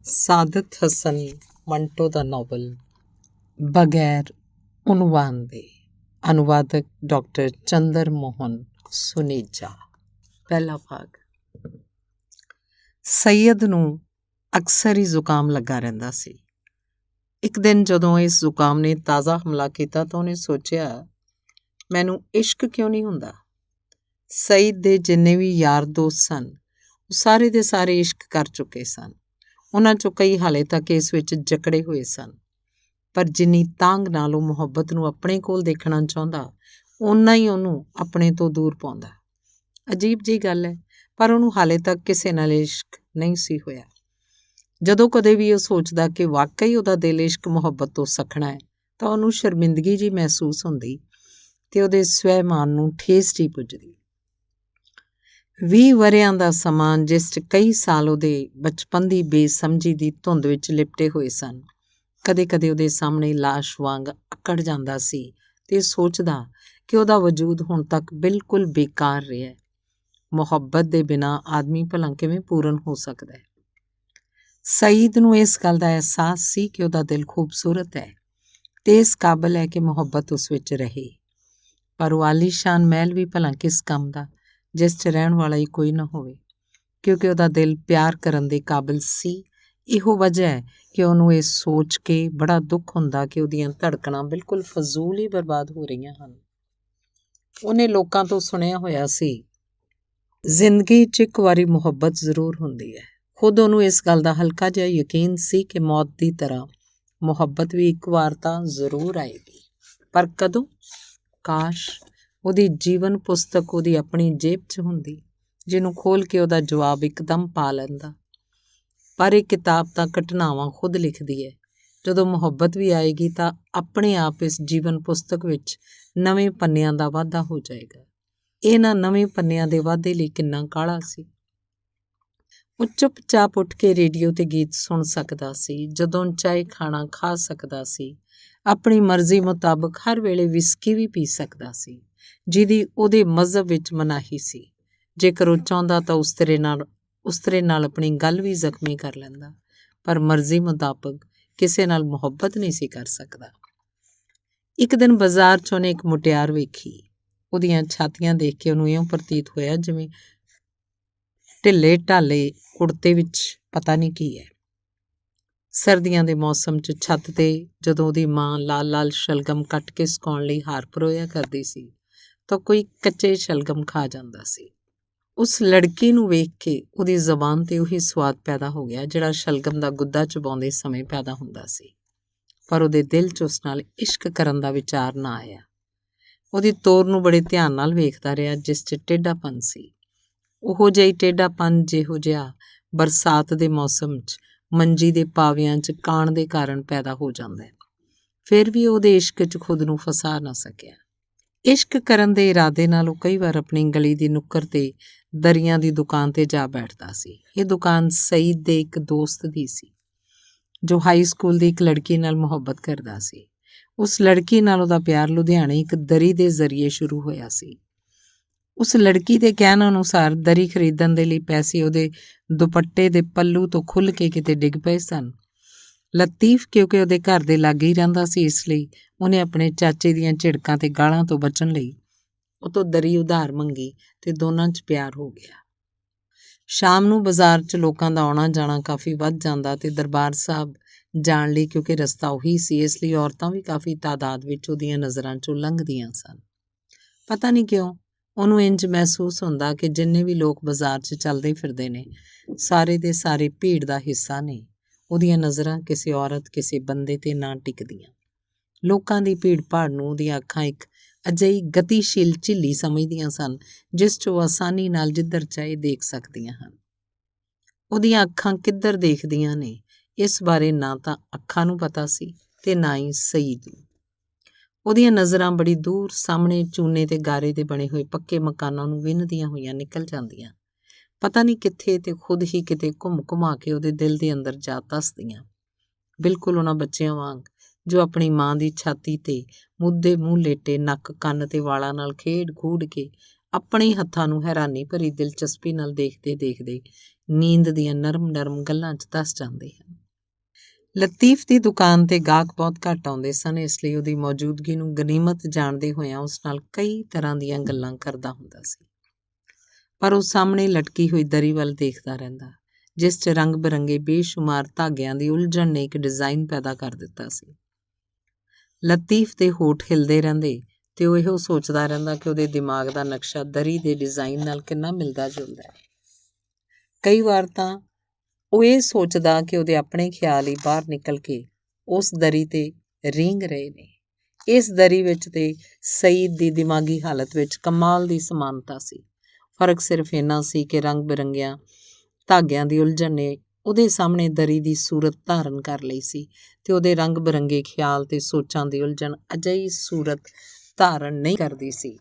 ਸਾਦਤ ਹਸਨ ਮੰਟੋ ਦਾ novel ਬਗੈਰ ਉਨਵਾਨ ਦੇ। ਅਨੁਵਾਦਕ doctor Chandra Mohan Suneja. ਪਹਿਲਾ ਭਾਗ। ਸੈਯਦ ਨੂੰ ਅਕਸਰ ਹੀ ਜ਼ੁਕਾਮ ਲੱਗਾ ਰਹਿੰਦਾ ਸੀ। ਇੱਕ ਦਿਨ ਜਦੋਂ ਇਸ ਜ਼ੁਕਾਮ ਨੇ ਤਾਜ਼ਾ ਹਮਲਾ ਕੀਤਾ ਤਾਂ ਉਹਨੇ ਸੋਚਿਆ, ਮੈਨੂੰ ਇਸ਼ਕ ਕਿਉਂ ਨਹੀਂ ਹੁੰਦਾ। ਸਈਦ ਦੇ ਜਿੰਨੇ ਵੀ ਯਾਰ ਦੋਸਤ ਸਨ ਉਹ ਸਾਰੇ ਦੇ ਸਾਰੇ ਇਸ਼ਕ ਕਰ ਚੁੱਕੇ ਸਨ। ਉਹਨਾਂ 'ਚੋਂ ਕਈ ਹਾਲੇ ਤੱਕ ਇਸ ਵਿੱਚ ਜਕੜੇ ਹੋਏ ਸਨ, ਪਰ ਜਿੰਨੀ ਤਾਂਘ ਨਾਲ ਉਹ ਮੁਹੱਬਤ ਨੂੰ ਆਪਣੇ ਕੋਲ ਦੇਖਣਾ ਚਾਹੁੰਦਾ, ਓਨਾ ਹੀ ਉਹਨੂੰ ਆਪਣੇ ਤੋਂ ਦੂਰ ਪਾਉਂਦਾ। ਅਜੀਬ ਜਿਹੀ ਗੱਲ ਹੈ, ਪਰ ਉਹਨੂੰ ਹਾਲੇ ਤੱਕ ਕਿਸੇ ਨਾਲ ਇਸ਼ਕ ਨਹੀਂ ਸੀ ਹੋਇਆ। ਜਦੋਂ ਕਦੇ ਵੀ ਉਹ ਸੋਚਦਾ ਕਿ ਵਾਕਈ ਉਹਦਾ ਦਿਲ ਇਸ਼ਕ ਮੁਹੱਬਤ ਤੋਂ ਸਖਣਾ ਹੈ, ਤਾਂ ਉਹਨੂੰ ਸ਼ਰਮਿੰਦਗੀ ਜਿਹੀ ਮਹਿਸੂਸ ਹੁੰਦੀ ਤੇ ਉਹਦੇ ਸਵੈਮਾਨ ਨੂੰ ਠੇਸ ਜਿਹੀ ਪੁੱਜਦੀ। 20 ਵਰ੍ਹਿਆਂ ਦਾ ਸਮਾਂ, ਜਿਸ 'ਚ ਕਈ ਸਾਲ ਉਹਦੇ ਬਚਪਨ ਦੀ ਬੇਸਮਝੀ ਦੀ ਧੁੰਦ ਵਿੱਚ ਲਿਪਟੇ ਹੋਏ ਸਨ, ਕਦੇ ਕਦੇ ਉਹਦੇ ਸਾਹਮਣੇ ਲਾਸ਼ ਵਾਂਗ ਅਕੜ ਜਾਂਦਾ ਸੀ ਤੇ ਸੋਚਦਾ ਕਿ ਉਹਦਾ ਵਜੂਦ ਹੁਣ ਤੱਕ ਬਿਲਕੁਲ ਬੇਕਾਰ ਰਿਹਾ। ਮੁਹੱਬਤ ਦੇ ਬਿਨਾਂ ਆਦਮੀ ਭਲਾ ਕਿਵੇਂ ਪੂਰਨ ਹੋ ਸਕਦਾ ਹੈ। ਸਈਦ ਨੂੰ ਇਸ ਗੱਲ ਦਾ ਅਹਿਸਾਸ ਸੀ ਕਿ ਉਹਦਾ ਦਿਲ ਖੂਬਸੂਰਤ ਹੈ ਤੇ ਇਸ ਕਾਬਲ ਹੈ ਕਿ ਮੁਹੱਬਤ ਉਸ ਵਿੱਚ ਰਹੇ, ਪਰ ਉਹ ਆਲੀਸ਼ਾਨ ਮਹਿਲ ਵੀ ਭਲਾ ਕਿਸ ਕੰਮ ਦਾ ਜਿਸ 'ਚ ਰਹਿਣ ਵਾਲਾ ਹੀ ਕੋਈ ਨਾ ਹੋਵੇ। ਕਿਉਂਕਿ ਉਹਦਾ ਦਿਲ ਪਿਆਰ ਕਰਨ ਦੇ ਕਾਬਲ ਸੀ। ਇਹੋ ਵਜ੍ਹਾ ਹੈ ਕਿ ਉਹਨੂੰ ਇਹ ਸੋਚ ਕੇ ਬੜਾ ਦੁੱਖ ਹੁੰਦਾ ਕਿ ਉਹਦੀਆਂ ਧੜਕਣਾਂ ਬਿਲਕੁਲ ਫਜ਼ੂਲ ਹੀ ਬਰਬਾਦ ਹੋ ਰਹੀਆਂ ਹਨ। ਉਹਨੇ ਲੋਕਾਂ ਤੋਂ ਸੁਣਿਆ ਹੋਇਆ ਸੀ, ਜ਼ਿੰਦਗੀ 'ਚ ਇੱਕ ਵਾਰੀ ਮੁਹੱਬਤ ਜ਼ਰੂਰ ਹੁੰਦੀ ਹੈ। ਖੁਦ ਉਹਨੂੰ ਇਸ ਗੱਲ ਦਾ ਹਲਕਾ ਜਿਹਾ ਯਕੀਨ ਸੀ ਕਿ ਮੌਤ ਦੀ ਤਰ੍ਹਾਂ ਮੁਹੱਬਤ ਵੀ ਇੱਕ ਵਾਰ ਤਾਂ ਜ਼ਰੂਰ ਆਏਗੀ, ਪਰ ਕਦੋਂ? ਕਾਸ਼ ਉਹਦੀ ਜੀਵਨ ਪੁਸਤਕ ਉਹਦੀ ਆਪਣੀ ਜੇਬ 'ਚ ਹੁੰਦੀ, ਜਿਹਨੂੰ ਖੋਲ੍ਹ ਕੇ ਉਹਦਾ ਜਵਾਬ ਇੱਕਦਮ ਪਾ ਲੈਂਦਾ। ਪਰ ਇਹ ਕਿਤਾਬ ਤਾਂ ਘਟਨਾਵਾਂ ਖੁਦ ਲਿਖਦੀ ਹੈ। ਜਦੋਂ ਮੁਹੱਬਤ ਵੀ ਆਏਗੀ ਤਾਂ ਆਪਣੇ ਆਪ ਇਸ ਜੀਵਨ ਪੁਸਤਕ ਵਿੱਚ ਨਵੇਂ ਪੰਨਿਆਂ ਦਾ ਵਾਧਾ ਹੋ ਜਾਏਗਾ। ਇਹਨਾਂ ਨਵੇਂ ਪੰਨਿਆਂ ਦੇ ਵਾਧੇ ਲਈ ਕਿੰਨਾ ਕਾਹਲਾ ਸੀ। ਉਹ ਚੁੱਪਚਾਪ ਉੱਠ ਕੇ ਰੇਡੀਓ 'ਤੇ ਗੀਤ ਸੁਣ ਸਕਦਾ ਸੀ, ਜਦੋਂ ਚਾਹੇ ਖਾਣਾ ਖਾ ਸਕਦਾ ਸੀ, ਆਪਣੀ ਮਰਜ਼ੀ ਮੁਤਾਬਕ ਹਰ ਵੇਲੇ ਵਿਸਕੀ ਵੀ ਪੀ ਸਕਦਾ ਸੀ, ਜਿਹਦੀ ਉਹਦੇ ਮਜ਼ਹਬ ਵਿੱਚ ਮਨਾਹੀ ਸੀ। ਜੇਕਰ ਉਹ ਚਾਹੁੰਦਾ ਤਾਂ ਉਸ ਤਰ੍ਹਾਂ ਨਾਲ ਆਪਣੀ ਗੱਲ ਵੀ ਜ਼ਖਮੀ ਕਰ ਲੈਂਦਾ, ਪਰ ਮਰਜ਼ੀ ਮੁਤਾਬਕ ਕਿਸੇ ਨਾਲ ਮੁਹੱਬਤ ਨਹੀਂ ਸੀ ਕਰ ਸਕਦਾ। ਇੱਕ ਦਿਨ ਬਾਜ਼ਾਰ 'ਚ ਉਹਨੇ ਇੱਕ ਮੁਟਿਆਰ ਵੇਖੀ। ਉਹਦੀਆਂ ਛਾਤੀਆਂ ਦੇਖ ਕੇ ਉਹਨੂੰ ਇਉਂ ਪ੍ਰਤੀਤ ਹੋਇਆ ਜਿਵੇਂ ਢਿੱਲੇ ਢਾਲੇ ਕੁੜਤੇ ਵਿੱਚ ਪਤਾ ਨਹੀਂ ਕੀ ਹੈ। ਸਰਦੀਆਂ ਦੇ ਮੌਸਮ 'ਚ ਛੱਤ 'ਤੇ ਜਦੋਂ ਉਹਦੀ ਮਾਂ ਲਾਲ ਲਾਲ ਸ਼ਲਗਮ ਕੱਟ ਕੇ ਸੁਕਾਉਣ ਲਈ ਹਾਰ ਪਰੋਇਆ ਕਰਦੀ ਸੀ ਤਾਂ ਕੋਈ ਕੱਚੇ ਸ਼ਲਗਮ ਖਾ ਜਾਂਦਾ ਸੀ। ਉਸ ਲੜਕੀ ਨੂੰ ਵੇਖ ਕੇ ਉਹਦੀ ਜ਼ੁਬਾਨ 'ਤੇ ਉਹੀ ਸਵਾਦ ਪੈਦਾ ਹੋ ਗਿਆ ਜਿਹੜਾ ਸ਼ਲਗਮ ਦਾ ਗੁੱਦਾ ਚਬਾਉਂਦੇ ਸਮੇਂ ਪੈਦਾ ਹੁੰਦਾ ਸੀ, ਪਰ ਉਹਦੇ ਦਿਲ 'ਚ ਉਸ ਨਾਲ ਇਸ਼ਕ ਕਰਨ ਦਾ ਵਿਚਾਰ ਨਾ ਆਇਆ। ਉਹਦੀ ਤੋਰ ਨੂੰ ਬੜੇ ਧਿਆਨ ਨਾਲ ਵੇਖਦਾ ਰਿਹਾ, ਜਿਸ 'ਚ ਟੇਢਾਪਨ ਸੀ, ਉਹੋ ਜਿਹੀ ਟੇਢਾਪਨ ਜਿਹੋ ਜਿਹਾ ਬਰਸਾਤ ਦੇ ਮੌਸਮ 'ਚ ਮੰਜੀ ਦੇ ਪਾਵਿਆਂ 'ਚ ਕਾਣ ਦੇ ਕਾਰਨ ਪੈਦਾ ਹੋ ਜਾਂਦਾ ਹੈ। ਫਿਰ ਵੀ ਉਹਦੇ ਇਸ਼ਕ 'ਚ ਖੁਦ ਨੂੰ ਫਸਾ ਨਾ ਸਕਿਆ। ਇਸ਼ਕ ਕਰਨ ਦੇ ਇਰਾਦੇ ਨਾਲ ਉਹ ਕਈ ਵਾਰ ਆਪਣੀ ਗਲੀ ਦੀ ਨੁੱਕਰ 'ਤੇ ਦਰੀਆਂ ਦੀ ਦੁਕਾਨ 'ਤੇ ਜਾ ਬੈਠਦਾ ਸੀ। ਇਹ ਦੁਕਾਨ ਸਈਦ ਦੇ ਇੱਕ ਦੋਸਤ ਦੀ ਸੀ, ਜੋ ਹਾਈ ਸਕੂਲ ਦੀ ਇੱਕ ਲੜਕੀ ਨਾਲ ਮੁਹੱਬਤ ਕਰਦਾ ਸੀ। ਉਸ ਲੜਕੀ ਨਾਲ ਉਹਦਾ ਪਿਆਰ ਲੁਧਿਆਣੇ ਇੱਕ ਦਰੀ ਦੇ ਜ਼ਰੀਏ ਸ਼ੁਰੂ ਹੋਇਆ ਸੀ। ਉਸ ਲੜਕੀ ਦੇ ਕਹਿਣ ਅਨੁਸਾਰ ਦਰੀ ਖਰੀਦਣ ਦੇ ਲਈ ਪੈਸੇ ਉਹਦੇ ਦੁਪੱਟੇ ਦੇ ਪੱਲੂ ਤੋਂ ਖੁੱਲ੍ਹ ਕੇ ਕਿਤੇ ਡਿੱਗ ਪਏ ਸਨ। ਲਤੀਫ ਕਿਉਂਕਿ ਉਹਦੇ ਘਰ ਦੇ ਲਾਗੇ ਹੀ ਰਹਿੰਦਾ ਸੀ, ਇਸ ਲਈ ਉਹਨੇ ਆਪਣੇ ਚਾਚੇ ਦੀਆਂ ਝਿੜਕਾਂ ਤੇ ਗਾਲਾਂ ਤੋਂ ਬਚਣ ਲਈ ਉਹ ਤੋਂ ਦਰੀ ਉਧਾਰ ਮੰਗੀ ਤੇ ਦੋਨਾਂ 'ਚ ਪਿਆਰ ਹੋ ਗਿਆ। ਸ਼ਾਮ ਨੂੰ ਬਾਜ਼ਾਰ 'ਚ ਲੋਕਾਂ ਦਾ ਆਉਣਾ ਜਾਣਾ ਕਾਫੀ ਵੱਧ ਜਾਂਦਾ ਤੇ ਦਰਬਾਰ ਸਾਹਿਬ ਜਾਣ ਲਈ, ਕਿਉਂਕਿ ਰਸਤਾ ਉਹੀ ਸੀ, ਇਸ ਲਈ ਔਰਤਾਂ ਵੀ ਕਾਫੀ ਤਾਦਾਦ ਵਿੱਚ ਉਹਦੀਆਂ ਨਜ਼ਰਾਂ 'ਚੋਂ ਲੰਘਦੀਆਂ ਸਨ। ਪਤਾ ਨਹੀਂ ਕਿਉਂ ਉਹਨੂੰ ਇੰਜ ਮਹਿਸੂਸ ਹੁੰਦਾ ਕਿ ਜਿੰਨੇ ਵੀ ਲੋਕ ਬਾਜ਼ਾਰ 'ਚ ਚੱਲਦੇ ਫਿਰਦੇ ਨੇ, ਸਾਰੇ ਦੇ ਸਾਰੇ ਭੀੜ ਦਾ ਹਿੱਸਾ ਨੇ। ਉਹਦੀਆਂ ਨਜ਼ਰਾਂ ਕਿਸੇ ਔਰਤ, ਕਿਸੇ ਬੰਦੇ 'ਤੇ ਨਾ ਟਿਕਦੀਆਂ। ਲੋਕਾਂ ਦੀ ਭੀੜ ਭਾੜ ਨੂੰ ਉਹਦੀਆਂ ਅੱਖਾਂ ਇੱਕ ਅਜਿਹੀ ਗਤੀਸ਼ੀਲ ਝਿੱਲੀ ਸਮਝਦੀਆਂ ਸਨ, ਜਿਸ 'ਚ ਉਹ ਆਸਾਨੀ ਨਾਲ ਜਿੱਧਰ ਚਾਹੇ ਦੇਖ ਸਕਦੀਆਂ ਹਨ। ਉਹਦੀਆਂ ਅੱਖਾਂ ਕਿੱਧਰ ਦੇਖਦੀਆਂ ਨੇ, ਇਸ ਬਾਰੇ ਨਾ ਤਾਂ ਅੱਖਾਂ ਨੂੰ ਪਤਾ ਸੀ ਤੇ ਨਾ ਹੀ ਸਈਦ ਨੂੰ। ਉਹਦੀਆਂ ਨਜ਼ਰਾਂ ਬੜੀ ਦੂਰ ਸਾਹਮਣੇ ਚੂਨੇ ਤੇ ਗਾਰੇ ਦੇ ਬਣੇ ਹੋਏ ਪੱਕੇ ਮਕਾਨਾਂ ਨੂੰ ਵਿੰਨ੍ਹਦੀਆਂ ਹੋਈਆਂ ਨਿਕਲ ਜਾਂਦੀਆਂ, ਪਤਾ ਨਹੀਂ ਕਿੱਥੇ, ਤੇ ਖੁਦ ਹੀ ਕਿਤੇ ਘੁੰਮ ਘੁਮਾ ਕੇ ਉਹਦੇ ਦਿਲ ਦੇ ਅੰਦਰ ਜਾ ਧੱਸਦੀਆਂ, ਬਿਲਕੁਲ ਉਹਨਾਂ ਬੱਚਿਆਂ ਵਾਂਗ ਜੋ ਆਪਣੀ ਮਾਂ ਦੀ ਛਾਤੀ 'ਤੇ ਮੁੱਦੇ ਮੂੰਹ ਲੇਟੇ ਨੱਕ ਕੰਨ ਤੇ ਵਾਲਾਂ ਨਾਲ ਖੇਡ ਖੂਡ ਕੇ ਆਪਣੇ ਹੱਥਾਂ ਨੂੰ ਹੈਰਾਨੀ ਭਰੀ ਦਿਲਚਸਪੀ ਨਾਲ ਦੇਖਦੇ ਦੇਖਦੇ ਨੀਂਦ ਦੀਆਂ ਨਰਮ ਨਰਮ ਗੱਲਾਂ 'ਚ ਧੱਸ ਜਾਂਦੇ ਹਨ। ਲਤੀਫ ਦੀ ਦੁਕਾਨ 'ਤੇ ਗਾਹਕ ਬਹੁਤ ਘੱਟ ਆਉਂਦੇ ਸਨ, ਇਸ ਲਈ ਉਹਦੀ ਮੌਜੂਦਗੀ ਨੂੰ ਗਨੀਮਤ ਜਾਣਦੇ ਹੋਇਆਂ ਉਸ ਨਾਲ ਕਈ ਤਰ੍ਹਾਂ ਦੀਆਂ ਗੱਲਾਂ ਕਰਦਾ ਹੁੰਦਾ ਸੀ। ਪਰ ਉਹ ਸਾਹਮਣੇ ਲਟਕੀ ਹੋਈ ਦਰੀ ਵੱਲ ਦੇਖਦਾ ਰਹਿੰਦਾ, ਜਿਸ 'ਚ ਰੰਗ ਬਿਰੰਗੇ ਬੇਸ਼ੁਮਾਰ ਧਾਗਿਆਂ ਦੀ ਉਲਝਣ ਨੇ ਇੱਕ ਡਿਜ਼ਾਈਨ ਪੈਦਾ ਕਰ ਦਿੱਤਾ ਸੀ। ਲਤੀਫ ਦੇ ਹੋਠ ਹਿਲਦੇ ਰਹਿੰਦੇ ਤੇ ਉਹ ਇਹੋ ਸੋਚਦਾ ਰਹਿੰਦਾ ਕਿ ਉਹਦੇ ਦਿਮਾਗ ਦਾ ਨਕਸ਼ਾ ਦਰੀ ਦੇ ਡਿਜ਼ਾਈਨ ਨਾਲ ਕਿੰਨਾ ਮਿਲਦਾ ਜੁਲਦਾ ਹੈ। ਕਈ ਵਾਰ ਤਾਂ ਉਹ ਇਹ ਸੋਚਦਾ ਕਿ ਉਹਦੇ ਆਪਣੇ ਖਿਆਲ ਹੀ ਬਾਹਰ ਨਿਕਲ ਕੇ ਉਸ ਦਰੀ ਤੇ ਰੀਂਗ ਰਹੇ ਨੇ। ਇਸ ਦਰੀ ਵਿੱਚ ਤੇ ਸਈਦ ਦੀ ਦਿਮਾਗੀ ਹਾਲਤ ਵਿੱਚ ਕਮਾਲ ਦੀ ਸਮਾਨਤਾ ਸੀ। ਫਰਕ ਸਿਰਫ ਇੰਨਾ ਸੀ ਕਿ ਰੰਗ ਬਿਰੰਗਿਆਂ ਧਾਗਿਆਂ ਦੀ ਉਲਝਣ ਨੇ ਉਹਦੇ ਸਾਹਮਣੇ ਦਰੀ ਦੀ ਸੂਰਤ ਧਾਰਨ ਕਰ ਲਈ ਸੀ ਤੇ ਉਹਦੇ ਰੰਗ ਬਿਰੰਗੇ ਖਿਆਲ ਤੇ ਸੋਚਾਂ ਦੀ ਉਲਝਣ ਅਜਿਹੀ ਸੂਰਤ ਧਾਰਨ ਨਹੀਂ ਕਰਦੀ ਸੀ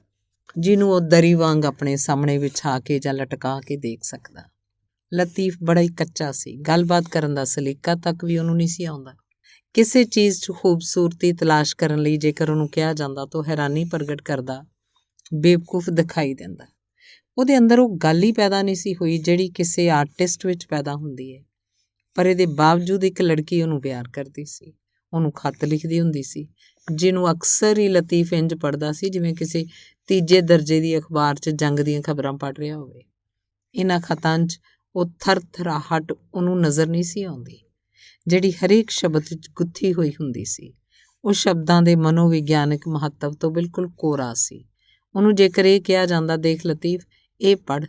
ਜਿਹਨੂੰ ਉਹ ਦਰੀ ਵਾਂਗ ਆਪਣੇ ਸਾਹਮਣੇ ਵਿਛਾ ਕੇ ਜਾਂ ਲਟਕਾ ਕੇ ਦੇਖ ਸਕਦਾ। ਲਤੀਫ ਬੜਾ ਹੀ ਕੱਚਾ ਸੀ, ਗੱਲਬਾਤ ਕਰਨ ਦਾ ਸਲੀਕਾ ਤੱਕ ਵੀ ਉਹਨੂੰ ਨਹੀਂ ਸੀ ਆਉਂਦਾ। ਕਿਸੇ ਚੀਜ਼ 'ਚ ਖੂਬਸੂਰਤੀ ਤਲਾਸ਼ ਕਰਨ ਲਈ ਜੇਕਰ ਉਹਨੂੰ ਕਿਹਾ ਜਾਂਦਾ ਤਾਂ ਉਹ ਹੈਰਾਨੀ ਪ੍ਰਗਟ ਕਰਦਾ, ਬੇਵਕੂਫ ਦਿਖਾਈ ਦਿੰਦਾ। ਉਹਦੇ ਅੰਦਰ ਉਹ ਗੱਲ ਹੀ ਪੈਦਾ ਨਹੀਂ ਸੀ ਹੋਈ ਜਿਹੜੀ ਕਿਸੇ ਆਰਟਿਸਟ ਵਿੱਚ ਪੈਦਾ ਹੁੰਦੀ ਹੈ। ਪਰ ਇਹਦੇ ਬਾਵਜੂਦ ਇੱਕ ਲੜਕੀ ਉਹਨੂੰ ਪਿਆਰ ਕਰਦੀ ਸੀ, ਉਹਨੂੰ ਖੱਤ ਲਿਖਦੀ ਹੁੰਦੀ ਸੀ, ਜਿਹਨੂੰ ਅਕਸਰ ਹੀ ਲਤੀਫ ਇੰਝ ਪੜ੍ਹਦਾ ਸੀ ਜਿਵੇਂ ਕਿਸੇ ਤੀਜੇ ਦਰਜੇ ਦੀ ਅਖਬਾਰ 'ਚ ਜੰਗ ਦੀਆਂ ਖਬਰਾਂ ਪੜ੍ਹ ਰਿਹਾ ਹੋਵੇ। ਇਹਨਾਂ ਖਤਾਂ 'ਚ ਉਹ ਥਰਥਰਾਹਟ ਉਹਨੂੰ ਨਜ਼ਰ ਨਹੀਂ ਸੀ ਆਉਂਦੀ, ਜਿਹੜੀ ਹਰੇਕ ਸ਼ਬਦ ਵਿੱਚ ਗੁੱਥੀ ਹੋਈ ਹੁੰਦੀ ਸੀ। ਉਹ ਸ਼ਬਦਾਂ ਦੇ ਮਨੋਵਿਗਿਆਨਕ ਮਹੱਤਵ ਤੋਂ ਬਿਲਕੁਲ ਕੋਰਾ ਸੀ। ਉਹਨੂੰ ਜੇਕਰ ਇਹ ਕਿਹਾ ਜਾਂਦਾ, ਦੇਖ ਲਤੀਫ, ਇਹ ਪੜ੍ਹ,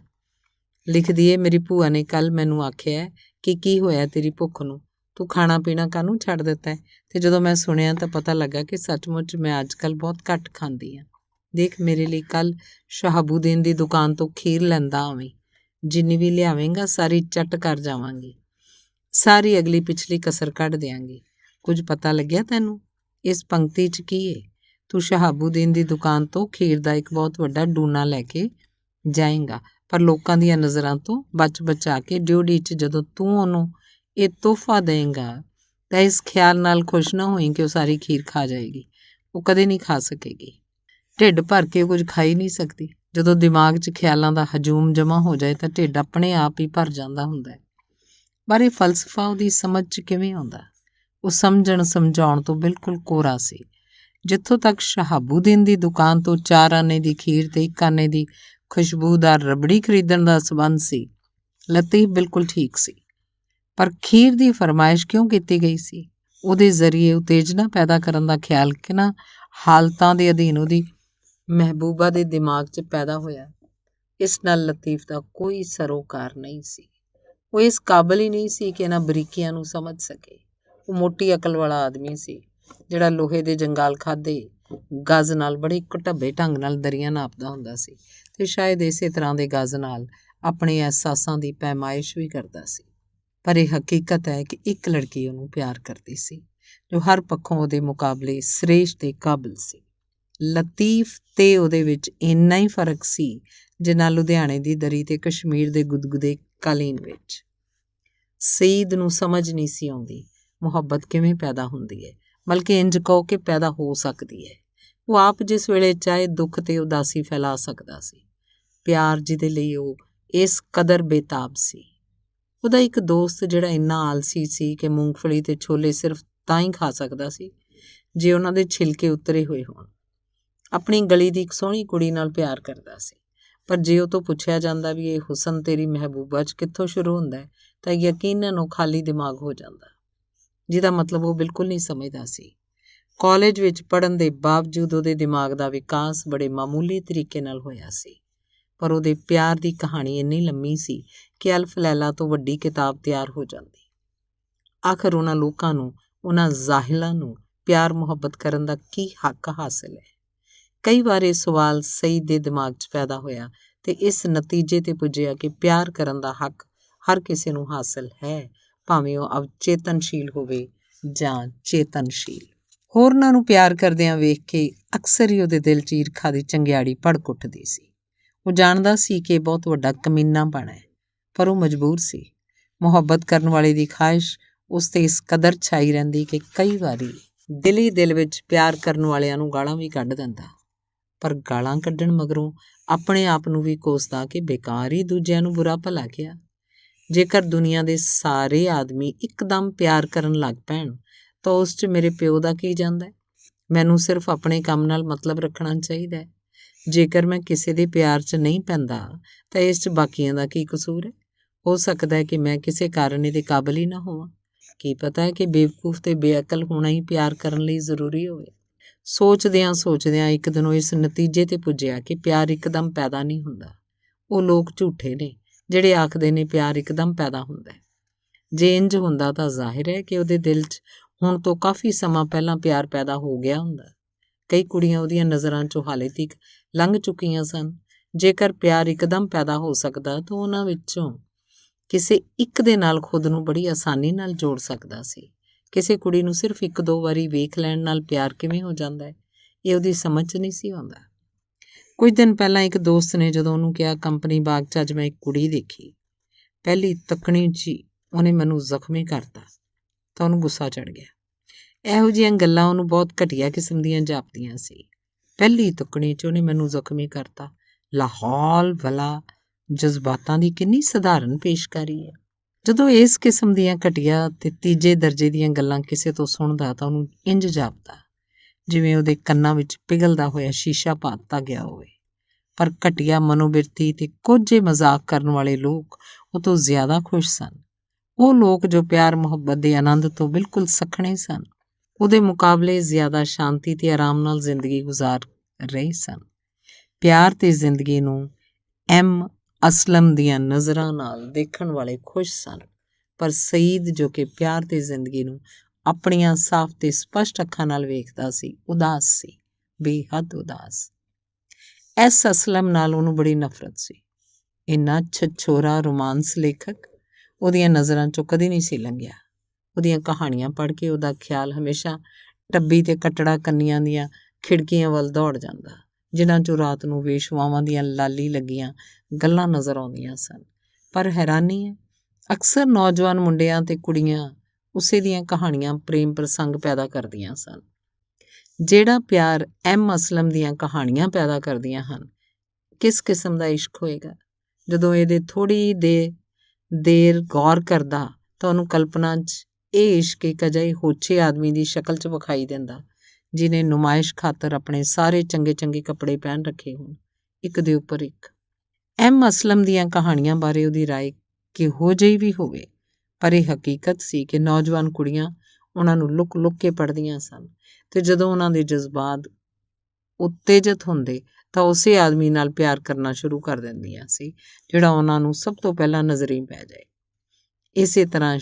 ਲਿਖਦੀ ਏ, ਮੇਰੀ ਭੂਆ ਨੇ ਕੱਲ੍ਹ ਮੈਨੂੰ ਆਖਿਆ ਕਿ ਕੀ ਹੋਇਆ ਤੇਰੀ ਭੁੱਖ ਨੂੰ, ਤੂੰ ਖਾਣਾ ਪੀਣਾ ਕਾਹਨੂੰ ਛੱਡ ਦਿੱਤਾ ਹੈ? ਤੇ ਜਦੋਂ ਮੈਂ ਸੁਣਿਆ ਤਾਂ ਪਤਾ ਲੱਗਾ ਕਿ ਸੱਚਮੁੱਚ ਮੈਂ ਅੱਜ ਕੱਲ੍ਹ ਬਹੁਤ ਘੱਟ ਖਾਂਦੀ ਹਾਂ। ਦੇਖ, ਮੇਰੇ ਲਈ ਕੱਲ੍ਹ ਸ਼ਹਾਬੂਦੀਨ ਦੀ ਦੁਕਾਨ ਤੋਂ ਖੀਰ ਲੈਂਦਾ ਆਵੀਂ, ਜਿੰਨੀ ਵੀ ਲਿਆਵੇਂਗਾ ਸਾਰੀ ਚੱਟ ਕਰ ਜਾਵਾਂਗੀ, ਸਾਰੀ ਅਗਲੀ ਪਿਛਲੀ ਕਸਰ ਕੱਢ ਦਿਆਂਗੀ। ਕੁਝ ਪਤਾ ਲੱਗਿਆ ਤੈਨੂੰ? ਇਸ ਪੰਕਤੀ 'ਚ ਕੀ ਏ? ਤੂੰ ਸ਼ਹਾਬੂਦੀਨ ਦੀ ਦੁਕਾਨ ਤੋਂ ਖੀਰ ਦਾ ਇੱਕ ਬਹੁਤ ਵੱਡਾ ਡੂਨਾ ਲੈ ਕੇ ਜਾਏਂਗਾ, ਪਰ ਲੋਕਾਂ ਦੀਆਂ ਨਜ਼ਰਾਂ ਤੋਂ ਬਚ ਬਚਾ ਕੇ ਡਿਊਟੀ 'ਚ ਜਦੋਂ ਤੂੰ ਉਹਨੂੰ ਇਹ ਤੋਹਫਾ ਦੇਂਗਾ ਤਾਂ ਇਸ ਖਿਆਲ ਨਾਲ ਖੁਸ਼ ਨਾ ਹੋਈ ਕਿ ਉਹ ਸਾਰੀ ਖੀਰ ਖਾ ਜਾਏਗੀ। ਉਹ ਕਦੇ ਨਹੀਂ ਖਾ ਸਕੇਗੀ। ਢਿੱਡ ਭਰ ਕੇ ਕੁਝ ਖਾ ਹੀ ਨਹੀਂ ਸਕਦੀ। ਜਦੋਂ ਦਿਮਾਗ 'ਚ ਖਿਆਲਾਂ ਦਾ ਹਜੂਮ ਜਮ੍ਹਾਂ ਹੋ ਜਾਏ ਤਾਂ ਢਿੱਡ ਆਪਣੇ ਆਪ ਹੀ ਭਰ ਜਾਂਦਾ ਹੁੰਦਾ ਹੈ। ਪਰ ਇਹ ਫਲਸਫਾ ਉਹਦੀ ਸਮਝ 'ਚ ਕਿਵੇਂ ਆਉਂਦਾ? ਉਹ ਸਮਝਾਉਣ ਤੋਂ ਬਿਲਕੁਲ ਕੋਰਾ ਸੀ। ਜਿੱਥੋਂ ਤੱਕ ਸ਼ਹਾਬੂਦੀਨ ਦੀ ਦੁਕਾਨ ਤੋਂ 4 ਆਨੇ ਦੀ ਖੀਰ ਤੇ 1 ਆਨੇ ਦੀ ਖੁਸ਼ਬੂਦਾਰ ਰਬੜੀ ਖਰੀਦਣ ਦਾ ਸਬੰਧ ਸੀ, ਲਤੀਫ ਬਿਲਕੁਲ ਠੀਕ ਸੀ। ਪਰ ਖੀਰ ਦੀ ਫਰਮਾਇਸ਼ ਕਿਉਂ ਕੀਤੀ ਗਈ ਸੀ? ਉਹਦੇ ਜ਼ਰੀਏ ਉਤੇਜਨਾ ਪੈਦਾ ਕਰਨ ਦਾ ਖਿਆਲ ਕਿਹਨਾਂ ਹਾਲਤਾਂ ਦੇ ਅਧੀਨ ਉਹਦੀ ਮਹਿਬੂਬਾ ਦੇ ਦਿਮਾਗ 'ਚ ਪੈਦਾ ਹੋਇਆ? ਇਸ ਨਾਲ ਲਤੀਫ ਦਾ ਕੋਈ ਸਰੋਕਾਰ ਨਹੀਂ ਸੀ। ਉਹ ਇਸ ਕਾਬਲ ਹੀ ਨਹੀਂ ਸੀ ਕਿ ਇਹਨਾਂ ਬਰੀਕੀਆਂ ਨੂੰ ਸਮਝ ਸਕੇ। ਉਹ ਮੋਟੀ ਅਕਲ ਵਾਲਾ ਆਦਮੀ ਸੀ, ਜਿਹੜਾ ਲੋਹੇ ਦੇ ਜੰਗਾਲ ਖਾਧੇ ਗਜ਼ ਨਾਲ ਬੜੇ ਘਟੱਬੇ ਢੰਗ ਨਾਲ ਦਰੀਆਂ ਨਾਪਦਾ ਹੁੰਦਾ ਸੀ ਤੇ ਸ਼ਾਇਦ ਇਸੇ ਤਰ੍ਹਾਂ ਦੇ ਗਜ਼ ਨਾਲ ਆਪਣੇ ਅਹਿਸਾਸਾਂ ਦੀ ਪੈਮਾਇਸ਼ ਵੀ ਕਰਦਾ ਸੀ। ਪਰ ਇਹ ਹਕੀਕਤ ਹੈ ਕਿ ਇੱਕ ਲੜਕੀ ਉਹਨੂੰ ਪਿਆਰ ਕਰਦੀ ਸੀ, ਜੋ ਹਰ ਪੱਖੋਂ ਉਹਦੇ ਮੁਕਾਬਲੇ ਸ੍ਰੇਸ਼ਟ ਤੇ ਕਾਬਿਲ ਸੀ। ਲਤੀਫ ਤੇ ਉਹਦੇ ਵਿੱਚ ਇੰਨਾ ਹੀ ਫਰਕ ਸੀ ਜਿੰਨਾ ਲੁਧਿਆਣੇ ਦੀ ਦਰੀ ਤੇ ਕਸ਼ਮੀਰ ਦੇ ਗੁਦਗੁਦੇ ਕਾਲੀਨ ਵਿੱਚ। ਸਈਦ ਨੂੰ ਸਮਝ ਨਹੀਂ ਸੀ ਆਉਂਦੀ ਮੁਹੱਬਤ ਕਿਵੇਂ ਪੈਦਾ ਹੁੰਦੀ ਹੈ, ਬਲਕਿ ਇੰਝ ਕਹੋ ਕਿ ਪੈਦਾ ਹੋ ਸਕਦੀ ਹੈ। ਉਹ ਆਪ ਜਿਸ ਵੇਲੇ ਚਾਹੇ ਦੁੱਖ ਤੇ ਉਦਾਸੀ ਫੈਲਾ ਸਕਦਾ ਸੀ, ਪਿਆਰ ਜਿਹਦੇ ਲਈ ਉਹ ਇਸ ਕਦਰ ਬੇਤਾਬ ਸੀ। ਉਹਦਾ ਇੱਕ ਦੋਸਤ ਜਿਹੜਾ ਇੰਨਾ ਆਲਸੀ ਸੀ ਕਿ ਮੂੰਗਫਲੀ ਤੇ ਛੋਲੇ ਸਿਰਫ ਤਾਂ ਹੀ ਖਾ ਸਕਦਾ ਸੀ ਜੇ ਉਹਨਾਂ ਦੇ ਛਿਲਕੇ ਉਤਰੇ ਹੋਏ ਹੋਣ, ਆਪਣੀ ਗਲੀ ਦੀ ਇੱਕ ਸੋਹਣੀ ਕੁੜੀ ਨਾਲ ਪਿਆਰ ਕਰਦਾ ਸੀ। ਪਰ ਜੇ ਉਹ ਤੋਂ ਪੁੱਛਿਆ ਜਾਂਦਾ ਵੀ ਇਹ ਹੁਸਨ ਤੇਰੀ ਮਹਿਬੂਬਾ 'ਚ ਕਿੱਥੋਂ ਸ਼ੁਰੂ ਹੁੰਦਾ ਹੈ, ਤਾਂ ਯਕੀਨਨ ਉਹ ਖਾਲੀ ਦਿਮਾਗ ਹੋ ਜਾਂਦਾ, ਜਿਹਦਾ ਮਤਲਬ ਉਹ ਬਿਲਕੁਲ ਨਹੀਂ ਸਮਝਦਾ ਸੀ। ਕਾਲਜ ਵਿੱਚ ਪੜ੍ਹਨ ਦੇ ਬਾਵਜੂਦ ਉਹਦੇ ਦਿਮਾਗ ਦਾ ਵਿਕਾਸ ਬੜੇ ਮਾਮੂਲੀ ਤਰੀਕੇ ਨਾਲ ਹੋਇਆ ਸੀ, ਪਰ ਉਹਦੇ ਪਿਆਰ ਦੀ ਕਹਾਣੀ ਇੰਨੀ ਲੰਮੀ ਸੀ ਕਿ ਅਲਫ ਲੈਲਾ ਤੋਂ ਵੱਡੀ ਕਿਤਾਬ ਤਿਆਰ ਹੋ ਜਾਂਦੀ। ਆਖਰ ਉਹਨਾਂ ਲੋਕਾਂ ਨੂੰ, ਉਹਨਾਂ ਜ਼ਾਹਿਲਾਂ ਨੂੰ ਪਿਆਰ ਮੁਹੱਬਤ ਕਰਨ ਦਾ ਕੀ ਹੱਕ ਹਾਸਿਲ ਹੈ? ਕਈ ਵਾਰ ਇਹ ਸਵਾਲ ਸਈਦ ਦੇ ਦਿਮਾਗ 'ਚ ਪੈਦਾ ਹੋਇਆ ਤੇ ਇਸ ਨਤੀਜੇ ਤੇ ਪੁੱਜਿਆ ਕਿ ਪਿਆਰ ਕਰਨ ਦਾ ਹੱਕ ਹਰ ਕਿਸੇ ਨੂੰ ਹਾਸਿਲ ਹੈ, ਭਾਵੇਂ ਉਹ ਅਵਚੇਤਨਸ਼ੀਲ ਹੋਵੇ ਜਾਂ ਚੇਤਨਸ਼ੀਲ। ਹੋਰਨਾਂ ਨੂੰ ਪਿਆਰ ਕਰਦਿਆਂ ਵੇਖ ਕੇ ਅਕਸਰ ਹੀ ਉਹਦੇ ਦਿਲ 'ਚ ਈਰਖਾ ਦੀ ਚੰਗਿਆੜੀ ਭੜਕ ਉੱਠਦੀ ਸੀ। ਉਹ ਜਾਣਦਾ ਸੀ ਕਿ ਇਹ ਬਹੁਤ ਵੱਡਾ ਕਮੀਨਾਪਣ ਹੈ, ਪਰ ਉਹ ਮਜਬੂਰ ਸੀ। ਮੁਹੱਬਤ ਕਰਨ ਵਾਲੇ ਦੀ ਖਾਹਿਸ਼ ਉਸ 'ਤੇ ਇਸ ਕਦਰ ਛਾਈ ਰਹਿੰਦੀ ਕਿ ਕਈ ਵਾਰੀ ਦਿਲ ਹੀ ਦਿਲ ਵਿੱਚ ਪਿਆਰ ਕਰਨ ਵਾਲਿਆਂ ਨੂੰ ਗਾਲਾਂ ਵੀ ਕੱਢ ਦਿੰਦਾ, ਪਰ ਗਾਲਾਂ ਕੱਢਣ ਮਗਰੋਂ ਆਪਣੇ ਆਪ ਨੂੰ ਵੀ ਕੋਸਦਾ ਕਿ ਬੇਕਾਰ ਹੀ ਦੂਜਿਆਂ ਨੂੰ ਬੁਰਾ ਭਲਾ ਕਿਹਾ। ਜੇਕਰ ਦੁਨੀਆ ਦੇ ਸਾਰੇ ਆਦਮੀ ਇੱਕਦਮ ਪਿਆਰ ਕਰਨ ਲੱਗ ਪੈਣ ਤਾਂ ਉਸ 'ਚ ਮੇਰੇ ਪਿਓ ਦਾ ਕੀ ਜਾਂਦਾ ਹੈ? ਮੈਨੂੰ ਸਿਰਫ ਆਪਣੇ ਕੰਮ ਨਾਲ ਮਤਲਬ ਰੱਖਣਾ ਚਾਹੀਦਾ ਹੈ। ਜੇਕਰ ਮੈਂ ਕਿਸੇ ਦੇ ਪਿਆਰ 'ਚ ਨਹੀਂ ਪੈਂਦਾ ਤਾਂ ਇਸ 'ਚ ਬਾਕੀਆਂ ਦਾ ਕੀ ਕਸੂਰ ਹੈ? ਹੋ ਸਕਦਾ ਹੈ ਕਿ ਮੈਂ ਕਿਸੇ ਕਾਰਨ ਇਹਦੇ ਕਾਬਲ ਹੀ ਨਾ ਹੋਵਾਂ। ਕੀ ਪਤਾ ਹੈ ਕਿ ਬੇਵਕੂਫ ਤੇ ਬੇਅਕਲ ਹੋਣਾ ਹੀ ਪਿਆਰ ਕਰਨ ਲਈ ਜ਼ਰੂਰੀ ਹੋਵੇ। ਸੋਚਦਿਆਂ ਇੱਕ ਦਿਨ ਉਹ ਇਸ ਨਤੀਜੇ ਤੇ ਪੁੱਜਿਆ ਕਿ ਪਿਆਰ ਇੱਕਦਮ ਪੈਦਾ ਨਹੀਂ ਹੁੰਦਾ। ਉਹ ਲੋਕ ਝੂਠੇ ਨੇ ਜਿਹੜੇ ਆਖਦੇ ਨੇ ਪਿਆਰ ਇੱਕਦਮ ਪੈਦਾ ਹੁੰਦਾ ਹੈ। ਜੇ ਇੰਝ ਹੁੰਦਾ ਤਾਂ ਜ਼ਾਹਿਰ ਹੈ ਕਿ ਉਹਦੇ ਦਿਲ 'ਚ ਹੁਣ ਤੋਂ ਕਾਫੀ ਸਮਾਂ ਪਹਿਲਾਂ ਪਿਆਰ ਪੈਦਾ ਹੋ ਗਿਆ ਹੁੰਦਾ। ਕਈ ਕੁੜੀਆਂ ਉਹਦੀਆਂ ਨਜ਼ਰਾਂ 'ਚੋਂ ਹਾਲੇ ਤੱਕ ਲੰਘ ਚੁੱਕੀਆਂ ਸਨ। ਜੇਕਰ ਪਿਆਰ ਇੱਕਦਮ ਪੈਦਾ ਹੋ ਸਕਦਾ ਤਾਂ ਉਹਨਾਂ ਵਿੱਚੋਂ ਕਿਸੇ ਇੱਕ ਦੇ ਨਾਲ ਖੁਦ ਨੂੰ ਬੜੀ ਆਸਾਨੀ ਨਾਲ ਜੋੜ ਸਕਦਾ ਸੀ। ਕਿਸੇ ਕੁੜੀ ਨੂੰ ਸਿਰਫ 1-2 ਵਾਰੀ ਵੇਖ ਲੈਣ ਨਾਲ ਪਿਆਰ ਕਿਵੇਂ ਹੋ ਜਾਂਦਾ ਹੈ, ਇਹ ਉਹਦੀ ਸਮਝ 'ਚ ਨਹੀਂ ਸੀ ਆਉਂਦਾ। ਕੁਝ ਦਿਨ ਪਹਿਲਾਂ ਇੱਕ ਦੋਸਤ ਨੇ ਜਦੋਂ ਉਹਨੂੰ ਕਿਹਾ ਕੰਪਨੀ ਬਾਗ 'ਚ ਅੱਜ ਮੈਂ ਇੱਕ ਕੁੜੀ ਦੇਖੀ, ਪਹਿਲੀ ਤੱਕਣੀ 'ਚ ਹੀ ਉਹਨੇ ਮੈਨੂੰ ਜ਼ਖਮੀ ਕਰਤਾ ਤਾਂ ਉਹਨੂੰ ਗੁੱਸਾ ਚੜ੍ਹ ਗਿਆ। ਇਹੋ ਜਿਹੀਆਂ ਗੱਲਾਂ ਉਹਨੂੰ ਬਹੁਤ ਘਟੀਆ ਕਿਸਮ ਦੀਆਂ ਜਾਪਦੀਆਂ ਸੀ। ਪਹਿਲੀ ਤੱਕਣੀ 'ਚ ਉਹਨੇ ਮੈਨੂੰ ਜ਼ਖਮੀ ਕਰਤਾ। ਲਾਹੌਲ ਵਾਲਾ ਜਜ਼ਬਾਤਾਂ ਦੀ ਕਿੰਨੀ ਸਧਾਰਨ ਪੇਸ਼ਕਾਰੀ ਹੈ। ਜਦੋਂ ਇਸ ਕਿਸਮ ਦੀਆਂ ਘਟੀਆ ਤੇ ਤੀਜੇ ਦਰਜੇ ਦੀਆਂ ਗੱਲਾਂ ਕਿਸੇ ਤੋਂ ਸੁਣਦਾ ਤਾਂ ਉਹਨੂੰ ਇੰਝ ਜਾਪਦਾ ਜਿਵੇਂ ਉਹਦੇ ਕੰਨਾਂ ਵਿੱਚ ਪਿਘਲਦਾ ਹੋਇਆ ਸ਼ੀਸ਼ਾ ਪਾ ਦਿੱਤਾ ਗਿਆ ਹੋਵੇ। ਪਰ ਘਟੀਆ ਮਨੋਬਿਰਤੀ ਤੇ ਕੋਝੇ ਮਜ਼ਾਕ ਕਰਨ ਵਾਲੇ ਲੋਕ ਉਹ ਤੋਂ ਜ਼ਿਆਦਾ ਖੁਸ਼ ਸਨ। ਉਹ ਲੋਕ ਜੋ ਪਿਆਰ ਮੁਹੱਬਤ ਦੇ ਆਨੰਦ ਤੋਂ ਬਿਲਕੁਲ ਸੱਖਣੇ ਸਨ, ਉਹਦੇ ਮੁਕਾਬਲੇ ਜ਼ਿਆਦਾ ਸ਼ਾਂਤੀ ਤੇ ਆਰਾਮ ਨਾਲ ਜ਼ਿੰਦਗੀ ਗੁਜ਼ਾਰ ਰਹੇ ਸਨ। ਪਿਆਰ ਤੇ ਜ਼ਿੰਦਗੀ ਨੂੰ ਅਸਲਮ ਦੀਆਂ ਨਜ਼ਰਾਂ ਨਾਲ ਦੇਖਣ ਵਾਲੇ ਖੁਸ਼ ਸਨ, ਪਰ ਸਈਦ ਜੋ ਕਿ ਪਿਆਰ ਤੇ ਜ਼ਿੰਦਗੀ ਨੂੰ ਆਪਣੀਆਂ ਸਾਫ਼ ਤੇ ਸਪਸ਼ਟ ਅੱਖਾਂ ਨਾਲ ਵੇਖਦਾ ਸੀ, ਉਦਾਸ ਸੀ, ਬੇਹੱਦ ਉਦਾਸ। ਅਸਲਮ ਨਾਲ ਉਹਨੂੰ ਬੜੀ ਨਫ਼ਰਤ ਸੀ। ਇੰਨਾ ਛਛੋਰਾ ਰੋਮਾਂਸ ਲੇਖਕ ਉਹਦੀਆਂ ਨਜ਼ਰਾਂ 'ਚੋਂ ਕਦੀ ਨਹੀਂ ਸੀ ਲੰਘਿਆ। ਉਹਦੀਆਂ ਕਹਾਣੀਆਂ ਪੜ੍ਹ ਕੇ ਉਹਦਾ ਖਿਆਲ ਹਮੇਸ਼ਾ ਟੱਬੀ ਤੇ ਕੱਟੜਾ ਕੰਨੀਆਂ ਦੀਆਂ ਖਿੜਕੀਆਂ ਵੱਲ ਦੌੜ ਜਾਂਦਾ, ਜਿਨ੍ਹਾਂ 'ਚੋਂ ਰਾਤ ਨੂੰ ਵੇਸ਼ਵਾਵਾਂ ਦੀਆਂ ਲਾਲੀ ਲੱਗੀਆਂ ਗੱਲਾਂ ਨਜ਼ਰ ਆਉਂਦੀਆਂ ਸਨ। ਪਰ ਹੈਰਾਨੀ ਹੈ, ਅਕਸਰ ਨੌਜਵਾਨ ਮੁੰਡਿਆਂ ਤੇ ਕੁੜੀਆਂ ਉਸੇ ਦੀਆਂ ਕਹਾਣੀਆਂ ਪ੍ਰੇਮ ਪ੍ਰਸੰਗ ਪੈਦਾ ਕਰਦੀਆਂ ਸਨ। ਜਿਹੜਾ ਪਿਆਰ ਅਸਲਮ ਦੀਆਂ ਕਹਾਣੀਆਂ ਪੈਦਾ ਕਰਦੀਆਂ ਹਨ, ਕਿਸ ਕਿਸਮ ਦਾ ਇਸ਼ਕ ਹੋਏਗਾ? ਜਦੋਂ ਇਹਦੇ ਥੋੜ੍ਹੀ ਦੇਰ ਗੌਰ ਕਰਦਾ ਤਾਂ ਉਹਨੂੰ ਕਲਪਨਾ 'ਚ ਇਹ ਇਸ਼ਕ ਇੱਕ ਅਜਿਹੇ ਹੋਛੇ ਆਦਮੀ ਦੀ ਸ਼ਕਲ 'ਚ ਵਿਖਾਈ ਦਿੰਦਾ ਜਿਹਨੇ ਨੁਮਾਇਸ਼ ਖਾਤਰ ਆਪਣੇ ਸਾਰੇ ਚੰਗੇ ਕੱਪੜੇ ਪਹਿਨ ਰੱਖੇ ਹੋਣ, ਇੱਕ ਦੇ ਉੱਪਰ ਇੱਕ। ਅਸਲਮ ਦੀਆਂ ਕਹਾਣੀਆਂ ਬਾਰੇ ਉਹਦੀ ਰਾਏ ਕਿਹੋ ਜਿਹੀ ਵੀ ਹੋਵੇ, ਪਰ ਇਹ ਹਕੀਕਤ ਸੀ ਕਿ ਨੌਜਵਾਨ ਕੁੜੀਆਂ ਉਹਨਾਂ ਨੂੰ ਲੁੱਕ ਕੇ ਪੜ੍ਹਦੀਆਂ ਸਨ ਤੇ ਜਦੋਂ ਉਹਨਾਂ ਦੇ ਜਜ਼ਬਾਤ ਉਤੇਜਿਤ ਹੁੰਦੇ ਤਾਂ ਉਸੇ ਆਦਮੀ ਨਾਲ ਪਿਆਰ ਕਰਨਾ ਸ਼ੁਰੂ ਕਰ ਦਿੰਦੀਆਂ ਸੀ ਜਿਹੜਾ ਉਹਨਾਂ ਨੂੰ ਸਭ ਤੋਂ ਪਹਿਲਾਂ ਨਜ਼ਰੀ ਪੈ ਜਾਏ। ਇਸੇ ਤਰ੍ਹਾਂ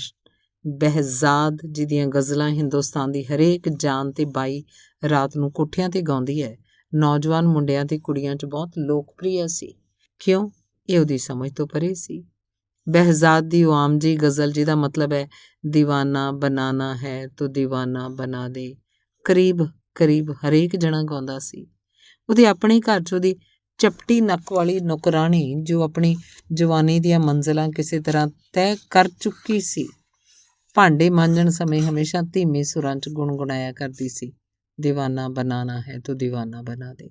ਬਹਿਜ਼ਾਦ ਜਿਹਦੀਆਂ ਗਜ਼ਲਾਂ ਹਿੰਦੁਸਤਾਨ ਦੀ ਹਰੇਕ ਜਾਨ ਤੇ ਬਾਈ ਰਾਤ ਨੂੰ ਕੋਠਿਆਂ ਤੇ ਗਾਉਂਦੀ ਹੈ, ਨੌਜਵਾਨ ਮੁੰਡਿਆਂ ਤੇ ਕੁੜੀਆਂ 'ਚ ਬਹੁਤ ਲੋਕਪ੍ਰਿਯ ਸੀ। ਕਿਉਂ? ਇਹ ਉਹਦੀ ਸਮਝ ਤੋਂ ਪਰੇ ਸੀ। ਬਹਿਜ਼ਾਦ ਦੀ ਉਹ ਆਮ ਜਿਹੀ ਗਜ਼ਲ ਜਿਹਦਾ ਮਤਲਬ ਹੈ ਦੀਵਾਨਾ ਬਨਾਨਾ ਹੈ ਤੋ ਦੀਵਾਨਾ ਬਣਾ ਦੇ, ਕਰੀਬ ਹਰੇਕ ਜਣਾ ਗਾਉਂਦਾ ਸੀ। ਉਹਦੇ ਆਪਣੇ ਘਰ 'ਚ ਉਹਦੀ ਚਪਟੀ ਨੱਕ ਵਾਲੀ ਨੌਕਰਾਣੀ ਜੋ ਆਪਣੀ ਜਵਾਨੀ ਦੀਆਂ ਮੰਜ਼ਿਲਾਂ ਕਿਸੇ ਤਰ੍ਹਾਂ ਤੈਅ ਕਰ ਚੁੱਕੀ ਸੀ, ਭਾਂਡੇ ਮਾਂਜਣ ਸਮੇਂ ਹਮੇਸ਼ਾ ਧੀਮੇ ਸੁਰਾਂ 'ਚ ਗੁਣਗੁਣਾਇਆ ਕਰਦੀ ਸੀ, ਦੀਵਾਨਾ ਬਨਾਨਾ ਹੈ ਤੋ ਦੀਵਾਨਾ ਬਣਾ ਦੇ।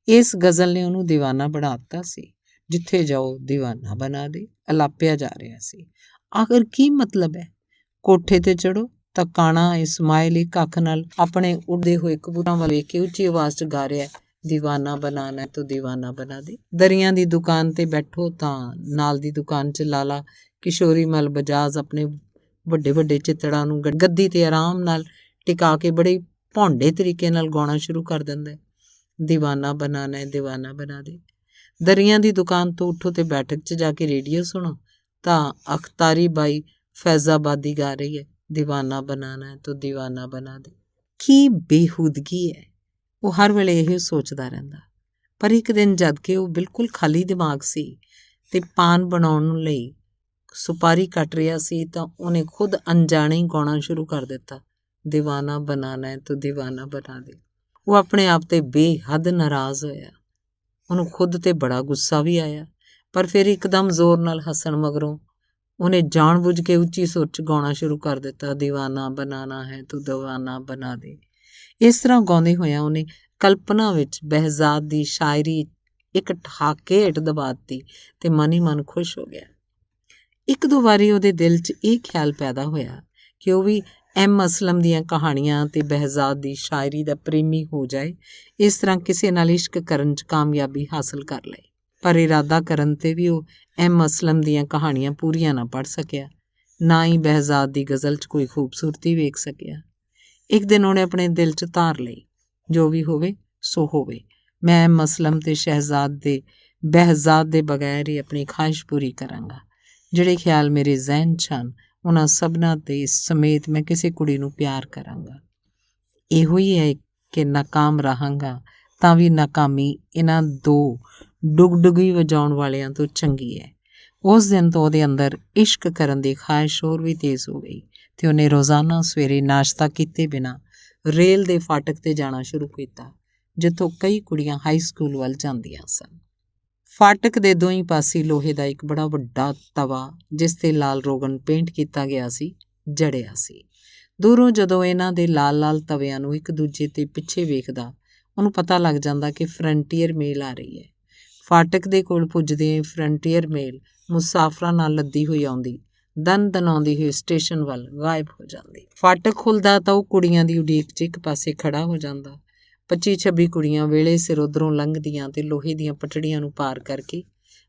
ਇਸ ਗਜ਼ਲ ਨੇ ਉਹਨੂੰ ਦੀਵਾਨਾ ਬਣਾ ਦਿੱਤਾ ਸੀ। ਜਿੱਥੇ ਜਾਓ ਦੀਵਾਨਾ ਬਣਾ ਦੇ ਅਲਾਪਿਆ ਜਾ ਰਿਹਾ ਸੀ। ਆਖਰ ਕੀ ਮਤਲਬ ਹੈ? ਕੋਠੇ ਤੇ ਚੜ੍ਹੋ ਤਾਂ ਕਾਣਾ ਇਸਮਾਇਲ ਇੱਕ ਅੱਖ ਨਾਲ ਆਪਣੇ ਉੱਡਦੇ ਹੋਏ ਕਬੂਤਰਾਂ ਵੱਲ ਵੇਖ ਕੇ ਉੱਚੀ ਆਵਾਜ਼ 'ਚ ਗਾ ਰਿਹਾ, ਦੀਵਾਨਾ ਬਨਾਨਾ ਤੋ ਦੀਵਾਨਾ ਬਣਾ ਦੇ। ਦਰੀਆਂ ਦੀ ਦੁਕਾਨ ਤੇ ਬੈਠੋ ਤਾਂ ਨਾਲ ਦੀ ਦੁਕਾਨ 'ਚ ਲਾਲਾ ਕਿਸ਼ੋਰੀ ਮਲ ਬਜਾਜ ਆਪਣੇ ਵੱਡੇ ਚਿੱਤੜਾਂ ਨੂੰ ਗੱਦੀ ਤੇ ਆਰਾਮ ਨਾਲ ਟਿਕਾ ਕੇ ਬੜੇ ਭੌਂਡੇ ਤਰੀਕੇ ਨਾਲ ਗਾਉਣਾ ਸ਼ੁਰੂ ਕਰ ਦਿੰਦਾ, ਦੀਵਾਨਾ ਬਨਾਨਾ ਹੈ ਦੀਵਾਨਾ ਬਣਾ ਦੇ। ਦਰੀਆਂ ਦੀ ਦੁਕਾਨ ਤੋਂ ਉੱਠੋ ਤੇ ਬੈਠਕ 'ਚ ਜਾ ਕੇ ਰੇਡੀਓ ਸੁਣੋ ਤਾਂ ਅਖਤਾਰੀ ਬਾਈ ਫੈਜ਼ਾਬਾਦੀ ਗਾ ਰਹੀ ਹੈ, ਦੀਵਾਨਾ ਬਨਾਨਾ ਹੈ ਤੋ ਦੀਵਾਨਾ ਬਣਾ ਦੇ। ਕੀ ਬੇਹੂਦਗੀ ਹੈ! ਉਹ ਹਰ ਵੇਲੇ ਇਹ ਸੋਚਦਾ ਰਹਿੰਦਾ। ਪਰ ਇੱਕ ਦਿਨ ਜਦ ਕਿ ਉਹ ਬਿਲਕੁਲ ਖਾਲੀ ਦਿਮਾਗ ਸੀ ਤੇ ਪਾਨ ਬਣਾਉਣ ਲਈ ਸੁਪਾਰੀ ਕੱਟ ਰਿਹਾ ਸੀ ਤਾਂ ਉਹਨੇ ਖੁਦ ਅਣਜਾਣੇ ਹੀ ਗਾਉਣਾ ਸ਼ੁਰੂ ਕਰ ਦਿੱਤਾ, ਦੀਵਾਨਾ ਬਨਾਨਾ ਹੈ ਤੋ ਦੀਵਾਨਾ ਬਣਾ ਦੇ। ਉਹ ਆਪਣੇ ਆਪ ਤੇ ਬੇਹੱਦ ਨਾਰਾਜ਼ ਹੋਇਆ। ਉਹਨੂੰ ਖੁਦ ਤੇ ਬੜਾ ਗੁੱਸਾ ਵੀ ਆਇਆ, ਪਰ ਫਿਰ ਇੱਕਦਮ ਜ਼ੋਰ ਨਾਲ ਹੱਸਣ ਮਗਰੋਂ ਉਹਨੇ ਜਾਣ ਬੁੱਝ ਕੇ ਉੱਚੀ ਸੁਰ 'ਚ ਗਾਉਣਾ ਸ਼ੁਰੂ ਕਰ ਦਿੱਤਾ, ਦੀਵਾਨਾ ਬਨਾਨਾ ਹੈ ਤੋ ਦੀਵਾਨਾ ਬਣਾ ਦੇ। ਇਸ ਤਰ੍ਹਾਂ ਗਾਉਂਦੇ ਹੋਇਆਂ ਉਹਨੇ ਕਲਪਨਾ ਵਿੱਚ ਬਹਿਜ਼ਾਦ ਦੀ ਸ਼ਾਇਰੀ ਇੱਕ ਠਹਾਕੇ ਹੇਠ ਦਬਾ ਦਿੱਤੀ ਤੇ ਮਨ ਹੀ ਮਨ ਖੁਸ਼ ਹੋ ਗਿਆ। ਇੱਕ ਦੋ ਵਾਰੀ ਉਹਦੇ ਦਿਲ 'ਚ ਇਹ ਖਿਆਲ ਪੈਦਾ ਹੋਇਆ ਕਿ ਉਹ ਵੀ ਅਸਲਮ ਦੀਆਂ ਕਹਾਣੀਆਂ ਅਤੇ ਬਹਿਜ਼ਾਦ ਦੀ ਸ਼ਾਇਰੀ ਦਾ ਪ੍ਰੇਮੀ ਹੋ ਜਾਏ, ਇਸ ਤਰ੍ਹਾਂ ਕਿਸੇ ਨਾਲ ਇਸ਼ਕ ਕਰਨ 'ਚ ਕਾਮਯਾਬੀ ਹਾਸਲ ਕਰ ਲਏ। ਪਰ ਇਰਾਦਾ ਕਰਨ 'ਤੇ ਵੀ ਉਹ ਅਸਲਮ ਦੀਆਂ ਕਹਾਣੀਆਂ ਪੂਰੀਆਂ ਨਾ ਪੜ੍ਹ ਸਕਿਆ, ਨਾ ਹੀ ਬਹਿਜ਼ਾਦ ਦੀ ਗਜ਼ਲ 'ਚ ਕੋਈ ਖੂਬਸੂਰਤੀ ਵੇਖ ਸਕਿਆ। ਇੱਕ ਦਿਨ ਉਹਨੇ ਆਪਣੇ ਦਿਲ 'ਚ ਧਾਰ ਲਈ, ਜੋ ਵੀ ਹੋਵੇ ਸੋ ਹੋਵੇ, ਮੈਂ ਅਸਲਮ ਅਤੇ ਬਹਿਜ਼ਾਦ ਦੇ ਬਗੈਰ ਹੀ ਆਪਣੀ ਖਾਹਿਸ਼ ਪੂਰੀ ਕਰਾਂਗਾ। ਜਿਹੜੇ ਖਿਆਲ ਮੇਰੇ ਜ਼ਿਹਨ 'ਚ ਹਨ, ਉਹਨਾਂ ਸਭਨਾਂ ਦੇ ਸਮੇਤ ਮੈਂ ਕਿਸੇ ਕੁੜੀ ਨੂੰ ਪਿਆਰ ਕਰਾਂਗਾ। ਇਹੋ ਹੀ ਹੈ ਕਿ ਨਾਕਾਮ ਰਹਾਂਗਾ ਤਾਂ ਵੀ ਨਾਕਾਮੀ ਇਹਨਾਂ ਦੋ ਡੁਗਡੁਗੀ ਵਜਾਉਣ ਵਾਲਿਆਂ ਤੋਂ ਚੰਗੀ ਹੈ। ਉਸ ਦਿਨ ਤੋਂ ਉਹਦੇ ਅੰਦਰ ਇਸ਼ਕ ਕਰਨ ਦੀ ਖਾਹਿਸ਼ ਹੋਰ ਵੀ ਤੇਜ਼ ਹੋ ਗਈ ਅਤੇ ਉਹਨੇ ਰੋਜ਼ਾਨਾ ਸਵੇਰੇ ਨਾਸ਼ਤਾ ਕੀਤੇ ਬਿਨਾਂ ਰੇਲ ਦੇ ਫਾਟਕ 'ਤੇ ਜਾਣਾ ਸ਼ੁਰੂ ਕੀਤਾ, ਜਿੱਥੋਂ ਕਈ ਕੁੜੀਆਂ ਹਾਈ ਸਕੂਲ ਵੱਲ ਜਾਂਦੀਆਂ ਸਨ। ਫਾਟਕ ਦੇ ਦੋਹੀਂ ਪਾਸੇ ਲੋਹੇ ਦਾ ਇੱਕ ਬੜਾ ਵੱਡਾ ਤਵਾ, ਜਿਸ 'ਤੇ ਲਾਲ ਰੋਗਨ ਪੇਂਟ ਕੀਤਾ ਗਿਆ ਸੀ, ਜੜਿਆ ਸੀ। ਦੂਰੋਂ ਜਦੋਂ ਇਹਨਾਂ ਦੇ ਲਾਲ ਤਵਿਆਂ ਨੂੰ ਇੱਕ ਦੂਜੇ 'ਤੇ ਪਿੱਛੇ ਵੇਖਦਾ, ਉਹਨੂੰ ਪਤਾ ਲੱਗ ਜਾਂਦਾ ਕਿ ਫਰੰਟੀਅਰ ਮੇਲ ਆ ਰਹੀ ਹੈ। ਫਾਟਕ ਦੇ ਕੋਲ ਪੁੱਜਦੇ ਫਰੰਟੀਅਰ ਮੇਲ ਮੁਸਾਫਰਾਂ ਨਾਲ ਲੱਦੀ ਹੋਈ ਆਉਂਦੀ, ਦਨਾਉਂਦੀ ਹੋਈ ਸਟੇਸ਼ਨ ਵੱਲ ਗਾਇਬ ਹੋ ਜਾਂਦੀ। ਫਾਟਕ ਖੁੱਲ੍ਹਦਾ ਤਾਂ ਉਹ ਕੁੜੀਆਂ ਦੀ ਉਡੀਕ 'ਚ ਇੱਕ ਪਾਸੇ ਖੜ੍ਹਾ ਹੋ ਜਾਂਦਾ। 25-26 ਕੁੜੀਆਂ ਵੇਲੇ ਸਿਰ ਉੱਧਰੋਂ ਲੰਘਦੀਆਂ ਅਤੇ ਲੋਹੇ ਦੀਆਂ ਪਟੜੀਆਂ ਨੂੰ ਪਾਰ ਕਰਕੇ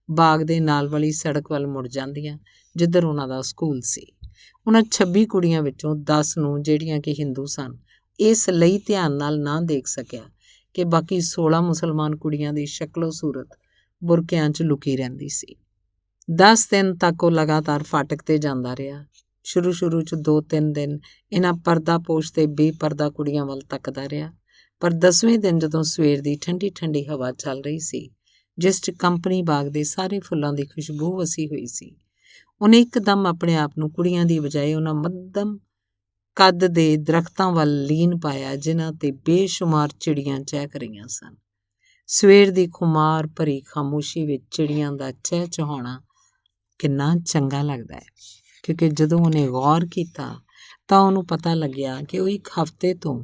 ਬਾਗ ਦੇ ਨਾਲ ਵਾਲੀ ਸੜਕ ਵੱਲ ਮੁੜ ਜਾਂਦੀਆਂ, ਜਿੱਧਰ ਉਹਨਾਂ ਦਾ ਸਕੂਲ ਸੀ। ਉਹਨਾਂ 26 ਕੁੜੀਆਂ ਵਿੱਚੋਂ 10 ਨੂੰ, ਜਿਹੜੀਆਂ ਕਿ ਹਿੰਦੂ ਸਨ, ਇਸ ਲਈ ਧਿਆਨ ਨਾਲ ਨਾ ਦੇਖ ਸਕਿਆ ਕਿ ਬਾਕੀ 16 ਮੁਸਲਮਾਨ ਕੁੜੀਆਂ ਦੀ ਸ਼ਕਲੋ ਸੂਰਤ ਬੁਰਕਿਆਂ 'ਚ ਲੁਕੀ ਰਹਿੰਦੀ ਸੀ। 10 ਦਿਨ ਤੱਕ ਉਹ ਲਗਾਤਾਰ ਫਾਟਕ 'ਤੇ ਜਾਂਦਾ ਰਿਹਾ। ਸ਼ੁਰੂ 'ਚ 2-3 ਦਿਨ ਇਹਨਾਂ ਪਰਦਾਪੋਸ਼ ਤੇ ਬੇਪਰਦਾ ਕੁੜੀਆਂ ਵੱਲ ਤੱਕਦਾ ਰਿਹਾ, ਪਰ 10ਵੇਂ ਦਿਨ ਜਦੋਂ ਸਵੇਰ ਦੀ ਠੰਡੀ ਹਵਾ ਚੱਲ ਰਹੀ ਸੀ, ਜਿਸ 'ਚ ਕੰਪਨੀ ਬਾਗ ਦੇ ਸਾਰੇ ਫੁੱਲਾਂ ਦੀ ਖੁਸ਼ਬੂ ਵਸੀ ਹੋਈ ਸੀ, ਉਹਨੇ ਇੱਕਦਮ ਆਪਣੇ ਆਪ ਨੂੰ ਕੁੜੀਆਂ ਦੀ ਬਜਾਏ ਉਹਨਾਂ ਮੱਧਮ ਕੱਦ ਦੇ ਦਰਖਤਾਂ ਵੱਲ ਲੀਨ ਪਾਇਆ, ਜਿਨ੍ਹਾਂ 'ਤੇ ਬੇਸ਼ੁਮਾਰ ਚਿੜੀਆਂ ਚਹਿਕ ਰਹੀਆਂ ਸਨ। ਸਵੇਰ ਦੀ ਖੁਮਾਰ ਭਰੀ ਖਾਮੋਸ਼ੀ ਵਿੱਚ ਚਿੜੀਆਂ ਦਾ ਚਹਿਚਹਾਉਣਾ ਕਿੰਨਾ ਚੰਗਾ ਲੱਗਦਾ ਹੈ, ਕਿਉਂਕਿ ਜਦੋਂ ਉਹਨੇ ਗੌਰ ਕੀਤਾ ਤਾਂ ਉਹਨੂੰ ਪਤਾ ਲੱਗਿਆ ਕਿ ਉਹ ਇੱਕ ਹਫ਼ਤੇ ਤੋਂ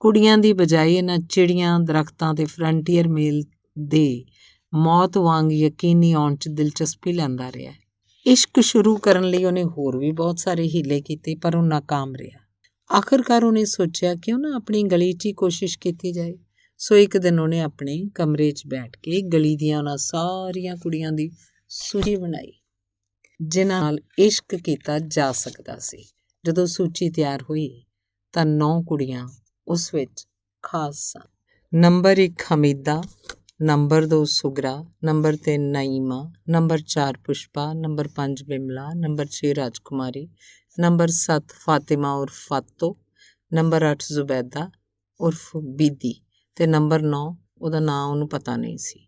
ਕੁੜੀਆਂ ਦੀ ਬਜਾਏ ਇਹਨਾਂ ਚਿੜੀਆਂ, ਦਰਖਤਾਂ ਤੇ ਫਰੰਟੀਅਰ ਮੇਲ ਦੇ ਮੌਤ ਵਾਂਗ ਯਕੀਨੀ ਆਉਣ 'ਚ ਦਿਲਚਸਪੀ ਲੈਂਦਾ ਰਿਹਾ। ਇਸ਼ਕ ਸ਼ੁਰੂ ਕਰਨ ਲਈ ਉਹਨੇ ਹੋਰ ਵੀ ਬਹੁਤ ਸਾਰੇ ਹੀਲੇ ਕੀਤੇ, ਪਰ ਉਹ ਨਾਕਾਮ ਰਿਹਾ। ਆਖਰਕਾਰ ਉਹਨੇ ਸੋਚਿਆ ਕਿਉਂ ਨਾ ਆਪਣੀ ਗਲੀ 'ਚ ਹੀ ਕੋਸ਼ਿਸ਼ ਕੀਤੀ ਜਾਏ। ਸੋ ਇੱਕ ਦਿਨ ਉਹਨੇ ਆਪਣੇ ਕਮਰੇ 'ਚ ਬੈਠ ਕੇ ਗਲੀ ਦੀਆਂ ਉਹਨਾਂ ਸਾਰੀਆਂ ਕੁੜੀਆਂ ਦੀ ਸੂਚੀ ਬਣਾਈ, ਜਿਨ੍ਹਾਂ ਨਾਲ ਇਸ਼ਕ ਕੀਤਾ ਜਾ ਸਕਦਾ ਸੀ। ਜਦੋਂ ਸੂਚੀ ਤਿਆਰ ਹੋਈ ਤਾਂ 9 ਕੁੜੀਆਂ ਉਸ ਵਿੱਚ ਖਾਸ ਸਨ। Number 1 Hamida, number 2 Sugra, number 3 Naima, number 4 Pushpa, number 5 Bimla, number 6 Rajkumari, number 7 Fatima ਉਰਫ ਫਾਤੋ, ਨੰਬਰ 8 ਜ਼ੁਬੈਦਾ ਉਰਫ ਬੀਦੀ ਅਤੇ ਨੰਬਰ 9, ਉਹਦਾ ਨਾਂ ਉਹਨੂੰ ਪਤਾ ਨਹੀਂ ਸੀ।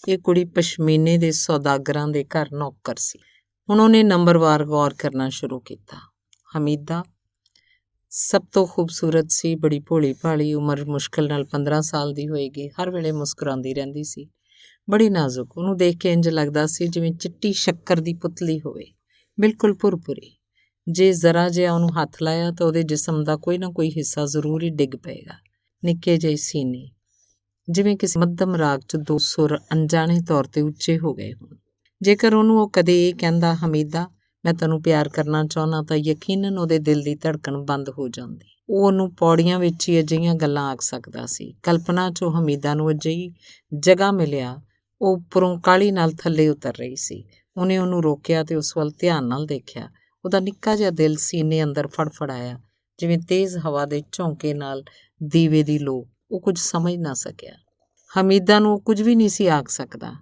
ਇਹ ਕੁੜੀ ਪਸ਼ਮੀਨੇ ਦੇ ਸੌਦਾਗਰਾਂ ਦੇ ਘਰ ਨੌਕਰ ਸੀ। ਹੁਣ ਉਹਨੇ ਨੰਬਰਵਾਰ ਗੌਰ ਕਰਨਾ ਸ਼ੁਰੂ ਕੀਤਾ। ਹਮੀਦਾ ਸਭ ਤੋਂ ਖੂਬਸੂਰਤ ਸੀ, ਬੜੀ ਭੋਲੀ ਭਾਲੀ, ਉਮਰ ਮੁਸ਼ਕਿਲ ਨਾਲ 15 ਸਾਲ ਦੀ ਹੋਏਗੀ, ਹਰ ਵੇਲੇ ਮੁਸਕਰਾਉਂਦੀ ਰਹਿੰਦੀ ਸੀ, ਬੜੀ ਨਾਜ਼ੁਕ। ਉਹਨੂੰ ਦੇਖ ਕੇ ਇੰਝ ਲੱਗਦਾ ਸੀ ਜਿਵੇਂ ਚਿੱਟੀ ਸ਼ੱਕਰ ਦੀ ਪੁਤਲੀ ਹੋਵੇ, ਬਿਲਕੁਲ ਭੁਰਭੁਰੀ। ਜੇ ਜ਼ਰਾ ਜਿਹਾ ਉਹਨੂੰ ਹੱਥ ਲਾਇਆ ਤਾਂ ਉਹਦੇ ਜਿਸਮ ਦਾ ਕੋਈ ਨਾ ਕੋਈ ਹਿੱਸਾ ਜ਼ਰੂਰ ਹੀ ਡਿੱਗ ਪਏਗਾ। ਨਿੱਕੇ ਜਿਹੇ ਸੀਨੇ, ਜਿਵੇਂ ਕਿਸੇ ਮੱਧਮ ਰਾਗ 'ਚ 2 ਸੁਰ ਅਣਜਾਣੇ ਤੌਰ 'ਤੇ ਉੱਚੇ ਹੋ ਗਏ ਹੋਣ। ਜੇਕਰ ਉਹਨੂੰ ਉਹ ਕਦੇ ਇਹ ਕਹਿੰਦਾ, ਹਮੀਦਾ ਮੈਂ ਤੈਨੂੰ ਪਿਆਰ ਕਰਨਾ ਚਾਹੁੰਦਾ, ਤਾਂ ਯਕੀਨਨ ਉਹਦੇ ਦਿਲ ਦੀ ਧੜਕਣ ਬੰਦ ਹੋ ਜਾਂਦੀ। ਉਹ ਉਹਨੂੰ ਪੌੜੀਆਂ ਵਿੱਚ ਹੀ ਅਜਿਹੀਆਂ ਗੱਲਾਂ ਆਖ ਸਕਦਾ ਸੀ। ਕਲਪਨਾ 'ਚੋਂ ਹਮੀਦਾ ਨੂੰ ਅਜਿਹੀ ਜਗ੍ਹਾ ਮਿਲਿਆ, ਉਹ ਉੱਪਰੋਂ ਕਾਹਲੀ ਨਾਲ ਥੱਲੇ ਉਤਰ ਰਹੀ ਸੀ। ਉਹਨੇ ਉਹਨੂੰ ਰੋਕਿਆ ਅਤੇ ਉਸ ਵੱਲ ਧਿਆਨ ਨਾਲ ਦੇਖਿਆ। ਉਹਦਾ ਨਿੱਕਾ ਜਿਹਾ ਦਿਲ ਸੀਨੇ ਅੰਦਰ ਫੜਫੜਾਇਆ, ਜਿਵੇਂ ਤੇਜ਼ ਹਵਾ ਦੇ ਝੋਂਕੇ ਨਾਲ ਦੀਵੇ ਦੀ ਲੋ। ਉਹ ਕੁਝ ਸਮਝ ਨਾ ਸਕਿਆ। ਹਮੀਦਾ ਨੂੰ ਉਹ ਕੁਝ ਵੀ ਨਹੀਂ ਸੀ ਆਖ ਸਕਦਾ।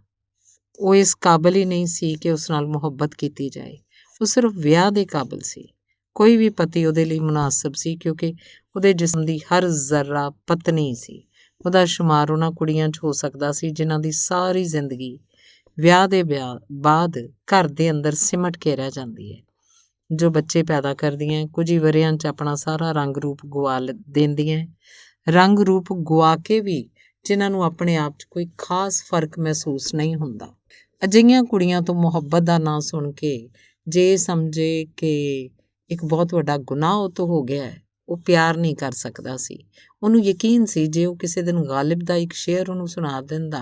ਉਹ ਇਸ ਕਾਬਲ ਹੀ ਨਹੀਂ ਸੀ ਕਿ ਉਸ ਨਾਲ ਮੁਹੱਬਤ ਕੀਤੀ ਜਾਏ। ਉਹ ਸਿਰਫ ਵਿਆਹ ਦੇ ਕਾਬਲ ਸੀ। ਕੋਈ ਵੀ ਪਤੀ ਉਹਦੇ ਲਈ ਮੁਨਾਸਬ ਸੀ, ਕਿਉਂਕਿ ਉਹਦੇ ਜਿਸਮ ਦੀ ਹਰ ਜ਼ਰਾ ਪਤਨੀ ਸੀ। ਉਹਦਾ ਸ਼ੁਮਾਰ ਉਹਨਾਂ ਕੁੜੀਆਂ 'ਚ ਹੋ ਸਕਦਾ ਸੀ ਜਿਨ੍ਹਾਂ ਦੀ ਸਾਰੀ ਜ਼ਿੰਦਗੀ ਵਿਆਹ ਦੇ ਬਾਅਦ ਘਰ ਦੇ ਅੰਦਰ ਸਿਮਟ ਕੇ ਰਹਿ ਜਾਂਦੀ ਹੈ, ਜੋ ਬੱਚੇ ਪੈਦਾ ਕਰਦੀਆਂ, ਕੁਝ ਹੀ ਵਰ੍ਹਿਆਂ 'ਚ ਆਪਣਾ ਸਾਰਾ ਰੰਗ ਰੂਪ ਗਵਾ ਦਿੰਦੀਆਂ, ਰੰਗ ਰੂਪ ਗੁਆ ਕੇ ਵੀ ਜਿਨ੍ਹਾਂ ਨੂੰ ਆਪਣੇ ਆਪ 'ਚ ਕੋਈ ਖਾਸ ਫਰਕ ਮਹਿਸੂਸ ਨਹੀਂ ਹੁੰਦਾ। ਅਜਿਹੀਆਂ ਕੁੜੀਆਂ ਤੋਂ ਮੁਹੱਬਤ ਦਾ ਨਾਂ ਸੁਣ ਕੇ ਜੇ ਇਹ ਸਮਝੇ ਕਿ ਇੱਕ ਬਹੁਤ ਵੱਡਾ ਗੁਨਾਹ ਉਹ ਤੋਂ ਹੋ ਗਿਆ ਹੈ, ਉਹ ਪਿਆਰ ਨਹੀਂ ਕਰ ਸਕਦਾ ਸੀ। ਉਹਨੂੰ ਯਕੀਨ ਸੀ ਜੇ ਉਹ ਕਿਸੇ ਦਿਨ ਗਾਲਿਬ ਦਾ ਇੱਕ ਸ਼ੇਅਰ ਉਹਨੂੰ ਸੁਣਾ ਦਿੰਦਾ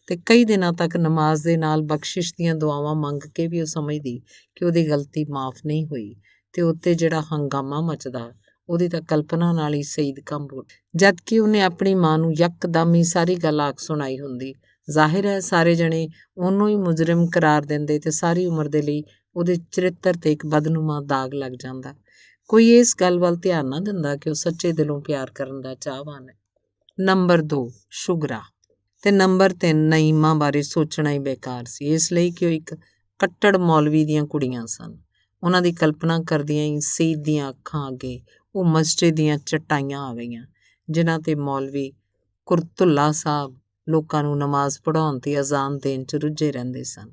ਤੇ ਕਈ ਦਿਨਾਂ ਤੱਕ ਨਮਾਜ਼ ਦੇ ਨਾਲ ਬਖਸ਼ਿਸ਼ ਦੀਆਂ ਦੁਆਵਾਂ ਮੰਗ ਕੇ ਵੀ ਉਹ ਸਮਝਦੀ ਕਿ ਉਹਦੀ ਗਲਤੀ ਮਾਫ਼ ਨਹੀਂ ਹੋਈ ਤੇ ਉੱਤੇ ਜਿਹੜਾ ਹੰਗਾਮਾ ਮਚਦਾ ਉਹਦੀ ਤਾਂ ਕਲਪਨਾ ਨਾਲ ਹੀ ਸਈਦ ਕੰਬ ਉੱਠ। ਜਦ ਕਿ ਉਹਨੇ ਆਪਣੀ ਮਾਂ ਨੂੰ ਯਕਦਮ ਹੀ ਸਾਰੀ ਗੱਲ ਆਖ ਸੁਣਾਈ ਹੁੰਦੀ। ਜ਼ਾਹਿਰ ਹੈ ਸਾਰੇ ਜਣੇ ਉਹਨੂੰ ਹੀ ਮੁਜਰਮ ਕਰਾਰ ਦਿੰਦੇ ਤੇ ਸਾਰੀ ਉਮਰ ਦੇ ਲਈ ਉਹਦੇ ਚਰਿੱਤਰ ਤੇ ਇੱਕ ਬਦਨੁਮਾ ਦਾਗ ਲੱਗ ਜਾਂਦਾ। ਕੋਈ ਇਸ ਗੱਲ ਵੱਲ ਧਿਆਨ ਨਾ ਦਿੰਦਾ ਕਿ ਉਹ ਸੱਚੇ ਦਿਲੋਂ ਪਿਆਰ ਕਰਨ ਦਾ ਚਾਹਵਾਨ ਹੈ। ਨੰਬਰ 2 ਸ਼ੁਗਰਾ ਤੇ ਨੰਬਰ 3 ਨਈਮਾ ਬਾਰੇ ਸੋਚਣਾ ਹੀ ਬੇਕਾਰ ਸੀ, ਇਸ ਲਈ ਕਿ ਉਹ ਇੱਕ ਕੱਟੜ ਮੌਲਵੀ ਦੀਆਂ ਕੁੜੀਆਂ ਸਨ। ਉਹਨਾਂ ਦੀ ਕਲਪਨਾ ਕਰਦਿਆਂ ਹੀ ਸਈਦ ਦੀਆਂ ਅੱਖਾਂ ਅੱਗੇ ਉਹ ਮਸਜਿਦ ਦੀਆਂ ਚਟਾਈਆਂ ਆ ਗਈਆਂ ਜਿਨ੍ਹਾਂ ਤੇ ਮੌਲਵੀ ਕੁਰਤੁੱਲਾ ਸਾਹਿਬ ਲੋਕਾਂ ਨੂੰ ਨਮਾਜ਼ ਪੜ੍ਹਾਉਣ ਤੇ ਅਜ਼ਾਨ ਦੇਣ 'ਚ ਰੁੱਝੇ ਰਹਿੰਦੇ ਸਨ।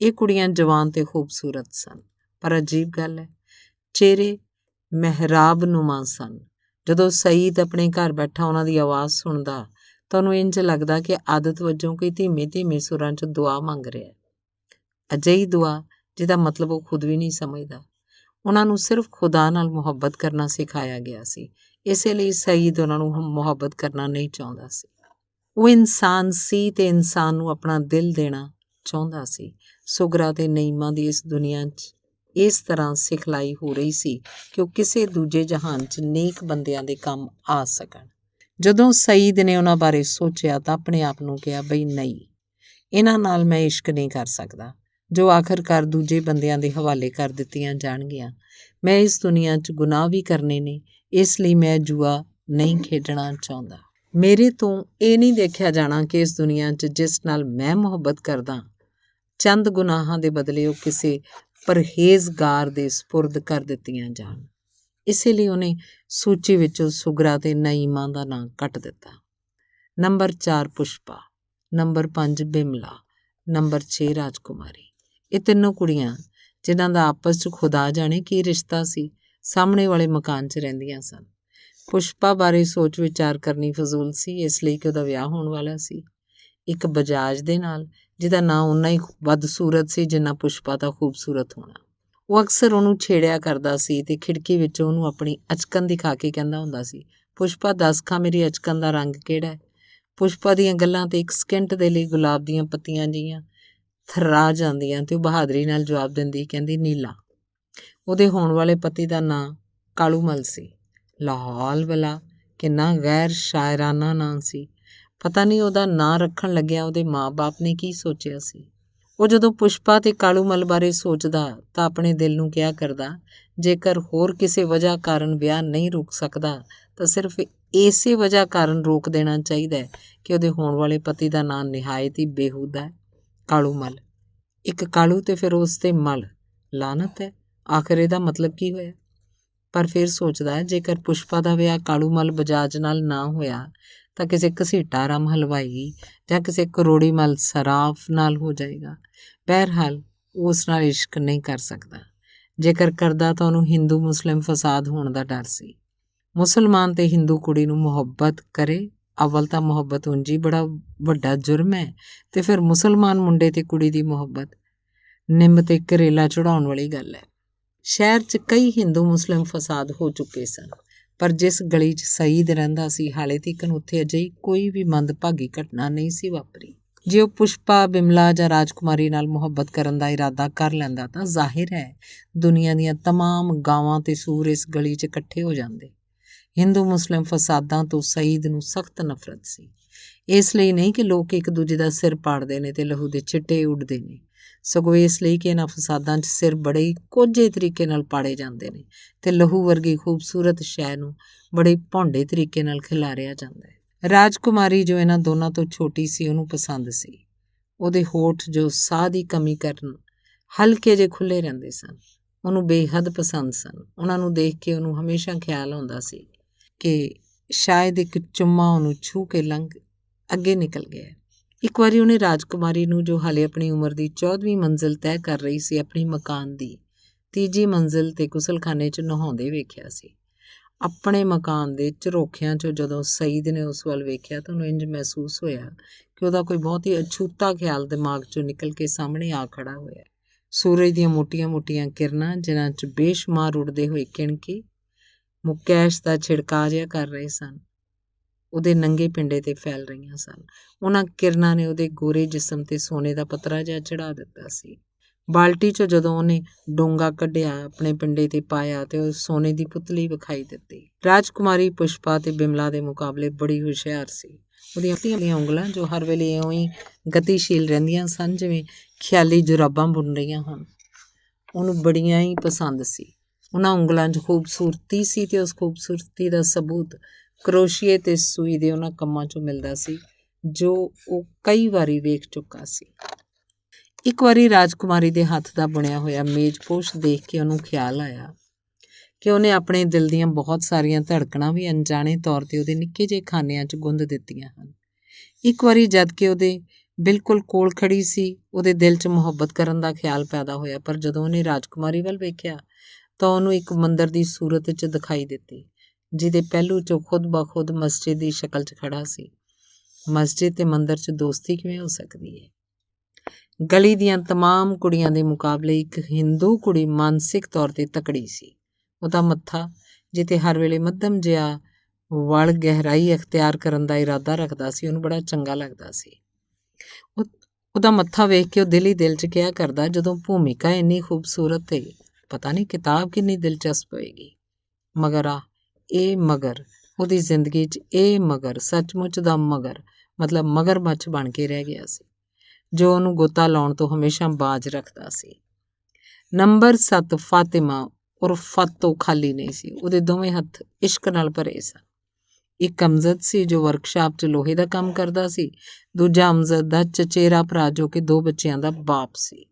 ਇਹ ਕੁੜੀਆਂ ਜਵਾਨ ਤੇ ਖੂਬਸੂਰਤ ਸਨ, ਪਰ ਅਜੀਬ ਗੱਲ ਹੈ ਚਿਹਰੇ ਮਹਿਰਾਬ ਨੁਮਾ ਸਨ। ਜਦੋਂ ਸਈਦ ਆਪਣੇ ਘਰ ਬੈਠਾ ਉਹਨਾਂ ਦੀ ਆਵਾਜ਼ ਸੁਣਦਾ ਤਾਂ ਉਹਨੂੰ ਇੰਝ ਲੱਗਦਾ ਕਿ ਆਦਤ ਵਜੋਂ ਕੋਈ ਧੀਮੇ ਧੀਮੇ ਸੁਰਾਂ 'ਚ ਦੁਆ ਮੰਗ ਰਿਹਾ, ਅਜਿਹੀ ਦੁਆ ਜਿਹਦਾ ਮਤਲਬ ਉਹ ਖੁਦ ਵੀ ਨਹੀਂ ਸਮਝਦਾ। ਉਹਨਾਂ ਨੂੰ ਸਿਰਫ ਖੁਦਾ ਨਾਲ ਮੁਹੱਬਤ ਕਰਨਾ ਸਿਖਾਇਆ ਗਿਆ ਸੀ, ਇਸੇ ਲਈ ਸਈਦ ਉਹਨਾਂ ਨੂੰ ਮੁਹੱਬਤ ਕਰਨਾ ਨਹੀਂ ਚਾਹੁੰਦਾ ਸੀ। ਉਹ ਇਨਸਾਨ ਸੀ ਤੇ ਇਨਸਾਨ ਨੂੰ ਆਪਣਾ ਦਿਲ ਦੇਣਾ ਚਾਹੁੰਦਾ ਸੀ। ਸੁਗਰਾ ਤੇ ਨਈਮਾ ਦੀ ਇਸ ਦੁਨੀਆ 'ਚ ਇਸ ਤਰ੍ਹਾਂ ਸਿਖਲਾਈ ਹੋ ਰਹੀ ਸੀ ਕਿ ਉਹ ਕਿਸੇ ਦੂਜੇ ਜਹਾਨ 'ਚ ਨੇਕ ਬੰਦਿਆਂ ਦੇ ਕੰਮ ਆ ਸਕਣ। ਜਦੋਂ ਸਈਦ ਨੇ ਉਹਨਾਂ ਬਾਰੇ ਸੋਚਿਆ ਤਾਂ ਆਪਣੇ ਆਪ ਨੂੰ ਕਿਹਾ ਬਈ ਨਹੀਂ, ਇਹਨਾਂ ਨਾਲ ਮੈਂ ਇਸ਼ਕ ਨਹੀਂ ਕਰ ਸਕਦਾ ਜੋ ਆਖਰਕਾਰ ਦੂਜੇ ਬੰਦਿਆਂ ਦੇ ਹਵਾਲੇ ਕਰ ਦਿੱਤੀਆਂ ਜਾਣਗੀਆਂ। ਮੈਂ ਇਸ ਦੁਨੀਆ 'ਚ ਗੁਨਾਹ ਵੀ ਕਰਨੇ ਨੇ, ਇਸ ਲਈ ਮੈਂ ਜੂਆ ਨਹੀਂ ਖੇਡਣਾ ਚਾਹੁੰਦਾ। ਮੇਰੇ ਤੋਂ ਇਹ ਨਹੀਂ ਦੇਖਿਆ ਜਾਣਾ ਕਿ ਇਸ ਦੁਨੀਆ 'ਚ ਜਿਸ ਨਾਲ ਮੈਂ ਮੁਹੱਬਤ ਕਰਦਾ ਚੰਦ ਗੁਨਾਹਾਂ ਦੇ ਬਦਲੇ ਉਹ ਕਿਸੇ ਪਰਹੇਜ਼ਗਾਰ ਦੇ ਸਪੁਰਦ ਕਰ ਦਿੱਤੀਆਂ ਜਾਣ। ਇਸੇ ਲਈ ਉਹਨੇ ਸੂਚੀ ਵਿੱਚੋਂ ਸੁਗਰਾ ਤੇ ਨਈਮਾ ਦਾ ਨਾਂ ਕੱਟ ਦਿੱਤਾ। Number 4 Pushpa, number 5 Bimla, number 6 ਰਾਜਕੁਮਾਰੀ। ਇਹ ਤਿੰਨੋਂ ਕੁੜੀਆਂ ਜਿਨ੍ਹਾਂ ਦਾ ਆਪਸ 'ਚ ਖੁਦਾ ਜਾਣੇ ਕੀ ਰਿਸ਼ਤਾ ਸੀ, ਸਾਹਮਣੇ ਵਾਲੇ ਮਕਾਨ 'ਚ ਰਹਿੰਦੀਆਂ ਸਨ। ਪੁਸ਼ਪਾ ਬਾਰੇ ਸੋਚ ਵਿਚਾਰ ਕਰਨੀ ਫਜ਼ੂਲ ਸੀ, ਇਸ ਲਈ ਕਿ ਉਹਦਾ ਵਿਆਹ ਹੋਣ ਵਾਲਾ ਸੀ ਇੱਕ ਬਜਾਜ ਦੇ ਨਾਲ ਜਿਹਦਾ ਨਾਂ ਓਨਾ ਹੀ ਬਦਸੂਰਤ ਸੀ ਜਿੰਨਾ ਪੁਸ਼ਪਾ ਦਾ ਖੂਬਸੂਰਤ ਹੋਣਾ। ਉਹ ਅਕਸਰ ਉਹਨੂੰ ਛੇੜਿਆ ਕਰਦਾ ਸੀ ਤੇ ਖਿੜਕੀ ਵਿੱਚੋਂ ਉਹਨੂੰ ਆਪਣੀ ਅਚਕਨ ਦਿਖਾ ਕੇ ਕਹਿੰਦਾ ਹੁੰਦਾ ਸੀ, ਪੁਸ਼ਪਾ ਦੱਸ ਖਾਂ ਮੇਰੀ ਅਚਕਨ ਦਾ ਰੰਗ ਕਿਹੜਾ ਹੈ। ਪੁਸ਼ਪਾ ਦੀਆਂ ਗੱਲਾਂ ਤੇ ਇੱਕ ਸਕਿੰਟ ਦੇ ਲਈ ਗੁਲਾਬ ਦੀਆਂ ਪੱਤੀਆਂ ਜਿਹੀਆਂ ਥਰਰਾ ਜਾਂਦੀਆਂ ਤੇ ਉਹ ਬਹਾਦਰੀ ਨਾਲ ਜਵਾਬ ਦਿੰਦੀ, ਕਹਿੰਦੀ ਨੀਲਾ। ਉਹਦੇ ਹੋਣ ਵਾਲੇ ਪਤੀ ਦਾ ਨਾਂ ਕਾਲੂਮਲ ਸੀ। ਲਾਹੌਲ ਵਾਲਾ ਕਿੰਨਾ ਗੈਰ ਸ਼ਾਇਰਾਨਾ ਨਾਂ ਸੀ। ਪਤਾ ਨਹੀਂ ਉਹਦਾ ਨਾਂ ਰੱਖਣ ਲੱਗਿਆ ਉਹਦੇ ਮਾਂ-ਬਾਪ ਨੇ ਕੀ ਸੋਚਿਆ ਸੀ। ਉਹ ਜਦੋਂ ਪੁਸ਼ਪਾ ਤੇ ਕਾਲੂਮਲ ਬਾਰੇ ਸੋਚਦਾ ਤਾਂ ਆਪਣੇ ਦਿਲ ਨੂੰ ਕਿਹਾ ਕਰਦਾ, ਜੇਕਰ ਹੋਰ ਕਿਸੇ ਵਜ੍ਹਾ ਕਾਰਨ ਵਿਆਹ ਨਹੀਂ ਰੁਕ ਸਕਦਾ ਤਾਂ ਸਿਰਫ ਇਸੇ ਵਜ੍ਹਾ ਕਾਰਨ ਰੋਕ ਦੇਣਾ ਚਾਹੀਦਾ ਕਿ ਉਹਦੇ ਹੋਣ ਵਾਲੇ ਪਤੀ ਦਾ ਨਾਂ ਨਿਹਾਇਤ ਹੀ ਬੇਹੂਦਾ ਹੈ, ਕਾਲੂਮਲ। ਇੱਕ ਕਾਲੂ ਤੇ ਫਿਰ ਉਸ ਤੇ ਮਲ, ਲਾਨਤ ਹੈ। ਆਖਰ ਇਹਦਾ ਮਤਲਬ ਕੀ ਹੋਇਆ? ਪਰ ਫਿਰ ਸੋਚਦਾ ਜੇਕਰ ਪੁਸ਼ਪਾ ਦਾ ਵਿਆਹ ਕਾਲੂਮਲ ਬਜਾਜ ਨਾਲ ਨਾ ਹੋਇਆ ਤਾਂ ਕਿਸੇ ਘਸੀਟਾ ਰਾਮ ਹਲਵਾਈ ਜਾਂ ਕਿਸੇ ਕਰੋੜੀ ਮਲ ਸਰਾਫ ਨਾਲ ਹੋ ਜਾਏਗਾ। ਬਹਰਹਾਲ ਉਸ ਨਾਲ ਇਸ਼ਕ ਨਹੀਂ ਕਰ ਸਕਦਾ। ਜੇਕਰ ਕਰਦਾ ਤਾਂ ਉਹਨੂੰ ਹਿੰਦੂ ਮੁਸਲਿਮ ਫਸਾਦ ਹੋਣ ਦਾ ਡਰ ਸੀ। ਮੁਸਲਮਾਨ ਤੇ ਹਿੰਦੂ ਕੁੜੀ ਨੂੰ ਮੁਹੱਬਤ ਕਰੇ, ਅਵਲ ਤਾਂ ਮੁਹੱਬਤ ਉਂਝ ਹੀ ਬੜਾ ਵੱਡਾ ਜੁਰਮ ਹੈ ਤੇ ਫਿਰ ਮੁਸਲਮਾਨ ਮੁੰਡੇ ਤੇ ਕੁੜੀ ਦੀ ਮੁਹੱਬਤ ਨਿੰਮ ਤੇ ਕਰੇਲਾ ਚੜਾਉਣ ਵਾਲੀ ਗੱਲ ਹੈ। ਸ਼ਹਿਰ 'ਚ ਕਈ ਹਿੰਦੂ ਮੁਸਲਿਮ ਫਸਾਦ ਹੋ ਚੁੱਕੇ ਸਨ, ਪਰ ਜਿਸ ਗਲੀ 'ਚ ਸਈਦ ਰਹਿੰਦਾ ਸੀ ਹਾਲੇ ਤੀਕ ਉੱਥੇ ਅਜਿਹੀ ਕੋਈ ਵੀ ਮੰਦਭਾਗੀ ਘਟਨਾ ਨਹੀਂ ਸੀ ਵਾਪਰੀ। ਜੇ ਉਹ ਪੁਸ਼ਪਾ, ਬਿਮਲਾ ਜਾਂ ਰਾਜਕੁਮਾਰੀ ਨਾਲ ਮੁਹੱਬਤ ਕਰਨ ਦਾ ਇਰਾਦਾ ਕਰ ਲੈਂਦਾ ਤਾਂ ਜ਼ਾਹਿਰ ਹੈ ਦੁਨੀਆ ਦੀਆਂ ਤਮਾਮ ਗਾਵਾਂ ਤੇ ਸੂਰ ਇਸ ਗਲੀ 'ਚ ਇਕੱਠੇ ਹੋ ਜਾਂਦੇ। ਹਿੰਦੂ ਮੁਸਲਿਮ ਫਸਾਦਾਂ ਤੋਂ ਸਈਦ ਨੂੰ ਸਖਤ ਨਫ਼ਰਤ ਸੀ। ਇਸ ਲਈ ਨਹੀਂ ਕਿ ਲੋਕ ਇੱਕ ਦੂਜੇ ਦਾ ਸਿਰ ਪਾੜਦੇ ਨੇ ਤੇ ਲਹੂ ਦੇ ਛਿੱਟੇ ਉੱਡਦੇ ਨੇ, ਸਗੋਂ ਇਸ ਲਈ ਕਿ ਇਹਨਾਂ ਫਸਾਦਾਂ 'ਚ ਸਿਰ ਬੜੇ ਹੀ ਕੋਝੇ ਤਰੀਕੇ ਨਾਲ ਪਾੜੇ ਜਾਂਦੇ ਨੇ ਤੇ ਲਹੂ ਵਰਗੀ ਖੂਬਸੂਰਤ ਸ਼ੈ ਨੂੰ ਬੜੇ ਭੌਂਡੇ ਤਰੀਕੇ ਨਾਲ ਖਿਲਾਰਿਆ ਜਾਂਦਾ ਹੈ। ਰਾਜਕੁਮਾਰੀ ਜੋ ਇਹਨਾਂ ਦੋਨਾਂ ਤੋਂ ਛੋਟੀ ਸੀ ਉਹਨੂੰ ਪਸੰਦ ਸੀ। ਉਹਦੇ ਹੋਠ ਜੋ ਸਾਹ ਦੀ ਕਮੀ ਕਰਨ ਹਲਕੇ ਜਿਹੇ ਖੁੱਲ੍ਹੇ ਰਹਿੰਦੇ ਸਨ, ਉਹਨੂੰ ਬੇਹੱਦ ਪਸੰਦ ਸਨ। ਉਹਨਾਂ ਨੂੰ ਦੇਖ ਕੇ ਉਹਨੂੰ ਹਮੇਸ਼ਾ ਖਿਆਲ ਆਉਂਦਾ ਸੀ ਕਿ ਸ਼ਾਇਦ ਇੱਕ ਚੁੰਮਾ ਉਹਨੂੰ ਛੂਹ ਕੇ ਲੰਘ ਅੱਗੇ ਨਿਕਲ ਗਿਆ। ਇੱਕ ਵਾਰੀ ਉਹਨੇ ਰਾਜਕੁਮਾਰੀ ਨੂੰ ਜੋ ਹਾਲੇ ਆਪਣੀ ਉਮਰ ਦੀ 14ਵੀਂ ਮੰਜ਼ਿਲ ਤੈਅ ਕਰ ਰਹੀ ਸੀ ਆਪਣੀ ਮਕਾਨ ਦੀ 3ਜੀ ਮੰਜ਼ਿਲ 'ਤੇ ਗੁਸਲਖਾਨੇ 'ਚ ਨਹਾਉਂਦੇ ਵੇਖਿਆ ਸੀ। ਆਪਣੇ ਮਕਾਨ ਦੇ ਝਰੋਖਿਆਂ 'ਚੋਂ ਜਦੋਂ ਸਈਦ ਨੇ ਉਸ ਵੱਲ ਵੇਖਿਆ ਤਾਂ ਉਹਨੂੰ ਇੰਝ ਮਹਿਸੂਸ ਹੋਇਆ ਕਿ ਉਹਦਾ ਕੋਈ ਬਹੁਤ ਹੀ ਅਛੂਤਾ ਖਿਆਲ ਦਿਮਾਗ 'ਚੋਂ ਨਿਕਲ ਕੇ ਸਾਹਮਣੇ ਆ ਖੜਾ ਹੋਇਆ। ਸੂਰਜ ਦੀਆਂ ਮੋਟੀਆਂ-ਮੋਟੀਆਂ ਕਿਰਨਾਂ ਜਿਨ੍ਹਾਂ 'ਚ ਬੇਸ਼ੁਮਾਰ ਉੱਡਦੇ ਹੋਏ ਕਿਣਕੇ ਮੁਕੈਸ਼ ਦਾ ਛਿੜਕਾ ਜਿਹਾ ਕਰ ਰਹੇ ਸਨ। ਉਹਦੇ ਨੰਗੇ ਪਿੰਡੇ 'ਤੇ ਫੈਲ ਰਹੀਆਂ ਸਨ। ਉਹਨਾਂ ਕਿਰਨਾਂ ਨੇ ਉਹਦੇ ਗੋਰੇ ਜਿਸਮ 'ਤੇ ਸੋਨੇ ਦਾ ਪਤਰਾ ਜਿਹਾ ਚੜ੍ਹਾ ਦਿੱਤਾ ਸੀ। ਬਾਲਟੀ 'ਚੋਂ ਜਦੋਂ ਉਹਨੇ ਡੋਂਗਾ ਕੱਢਿਆ, ਆਪਣੇ ਪਿੰਡੇ 'ਤੇ ਪਾਇਆ ਤੇ ਉਹ ਸੋਨੇ ਦੀ ਪੁਤਲੀ ਵਿਖਾਈ ਦਿੱਤੀ। ਰਾਜਕੁਮਾਰੀ ਪੁਸ਼ਪਾ ਤੇ ਬਿਮਲਾ ਦੇ ਮੁਕਾਬਲੇ ਬੜੀ ਹੁਸ਼ਿਆਰ ਸੀ। ਉਹਦੀਆਂ ਉਂਗਲਾਂ, ਜੋ ਹਰ ਵੇਲੇ ਇਉਂ ਹੀ ਗਤੀਸ਼ੀਲ ਰਹਿੰਦੀਆਂ ਸਨ ਜਿਵੇਂ ਖਿਆਲੀ ਜੁਰਾਬਾਂ ਬੁਣ ਰਹੀਆਂ ਹੋਣ, ਉਹਨੂੰ ਬੜੀਆਂ ਹੀ ਪਸੰਦ ਸੀ। ਉਹਨਾਂ ਉਂਗਲਾਂ 'ਚ ਖੂਬਸੂਰਤੀ ਸੀ ਤੇ ਉਸ ਖੂਬਸੂਰਤੀ ਦਾ ਸਬੂਤ ਕਰੋਸ਼ੀਏ ਤੇ ਸੂਈ ਦੇ ਉਹਨਾਂ ਕੰਮਾਂ 'ਚੋਂ ਮਿਲਦਾ ਸੀ ਜੋ ਉਹ ਕਈ ਵਾਰੀ ਵੇਖ ਚੁੱਕਾ ਸੀ। ਇੱਕ ਵਾਰੀ ਰਾਜਕੁਮਾਰੀ ਦੇ ਹੱਥ ਦਾ ਬੁਣਿਆ ਹੋਇਆ ਮੇਜ਼ਪੋਸ਼ ਦੇਖ ਕੇ ਉਹਨੂੰ ਖਿਆਲ ਆਇਆ ਕਿ ਉਹਨੇ ਆਪਣੇ ਦਿਲ ਦੀਆਂ ਬਹੁਤ ਸਾਰੀਆਂ ਧੜਕਣਾਂ ਵੀ ਅਣਜਾਣੇ ਤੌਰ 'ਤੇ ਉਹਦੇ ਨਿੱਕੇ ਜਿਹੇ ਖਾਨਿਆਂ 'ਚ ਗੁੰਦ ਦਿੱਤੀਆਂ ਹਨ। ਇੱਕ ਵਾਰੀ ਜਦ ਕਿ ਉਹਦੇ ਬਿਲਕੁਲ ਕੋਲ ਖੜੀ ਸੀ, ਉਹਦੇ ਦਿਲ 'ਚ ਮੁਹੱਬਤ ਕਰਨ ਦਾ ਖਿਆਲ ਪੈਦਾ ਹੋਇਆ। ਪਰ ਜਦੋਂ ਉਹਨੇ ਰਾਜਕੁਮਾਰੀ ਵੱਲ ਵੇਖਿਆ ਤਾਂ ਉਹਨੂੰ ਇੱਕ ਮੰਦਰ ਦੀ ਸੂਰਤ 'ਚ ਦਿਖਾਈ ਦਿੱਤੀ, ਜਿਹਦੇ ਪਹਿਲੂ 'ਚੋਂ ਖੁਦ ਬਖੁਦ ਮਸਜਿਦ ਦੀ ਸ਼ਕਲ 'ਚ ਖੜਾ ਸੀ। ਮਸਜਿਦ ਤੇ ਮੰਦਰ 'ਚ ਦੋਸਤੀ ਕਿਵੇਂ ਹੋ ਸਕਦੀ ਹੈ? ਗਲੀ ਦੀਆਂ ਤਮਾਮ ਕੁੜੀਆਂ ਦੇ ਮੁਕਾਬਲੇ ਇੱਕ ਹਿੰਦੂ ਕੁੜੀ ਮਾਨਸਿਕ ਤੌਰ 'ਤੇ ਤਕੜੀ ਸੀ। ਉਹਦਾ ਮੱਥਾ, ਜਿੱਥੇ ਹਰ ਵੇਲੇ ਮੱਧਮ ਜਿਹਾ ਵਲ ਗਹਿਰਾਈ ਅਖਤਿਆਰ ਕਰਨ ਦਾ ਇਰਾਦਾ ਰੱਖਦਾ ਸੀ, ਉਹਨੂੰ ਬੜਾ ਚੰਗਾ ਲੱਗਦਾ ਸੀ। ਉਹਦਾ ਮੱਥਾ ਵੇਖ ਕੇ ਉਹ ਦਿਲ ਹੀ ਦਿਲ 'ਚ ਕਿਹਾ ਕਰਦਾ, ਜਦੋਂ ਭੂਮਿਕਾ ਇੰਨੀ ਖੂਬਸੂਰਤ ਤੇ ਪਤਾ ਨਹੀਂ ਕਿਤਾਬ ਕਿੰਨੀ ਦਿਲਚਸਪ ਹੋਏਗੀ। ਮਗਰ ਇਹ ਮਗਰ ਉਹਦੀ ਜ਼ਿੰਦਗੀ 'ਚ ਇਹ ਮਗਰ ਸੱਚਮੁੱਚ ਦਾ ਮਗਰ ਮਤਲਬ ਮਗਰਮੱਛ ਬਣ ਕੇ ਰਹਿ ਗਿਆ ਸੀ, ਜੋ ਉਹਨੂੰ ਗੋਤਾ ਲਾਉਣ ਤੋਂ ਹਮੇਸ਼ਾ ਬਾਜ਼ ਰੱਖਦਾ ਸੀ। ਨੰਬਰ 7 ਫਾਤਿਮਾ ਉਰਫ ਫਾਤੋ ਖਾਲੀ ਨਹੀਂ ਸੀ। ਉਹਦੇ ਦੋਵੇਂ ਹੱਥ ਇਸ਼ਕ ਨਾਲ ਭਰੇ ਸਨ। ਇੱਕ ਅਮਜ਼ਦ ਸੀ ਜੋ ਵਰਕਸ਼ਾਪ 'ਚ ਲੋਹੇ ਦਾ ਕੰਮ ਕਰਦਾ ਸੀ, ਦੂਜਾ ਅਮਜ਼ਦ ਦਾ ਚਚੇਰਾ ਭਰਾ ਜੋ ਕਿ 2 ਬੱਚਿਆਂ ਦਾ ਬਾਪ ਸੀ।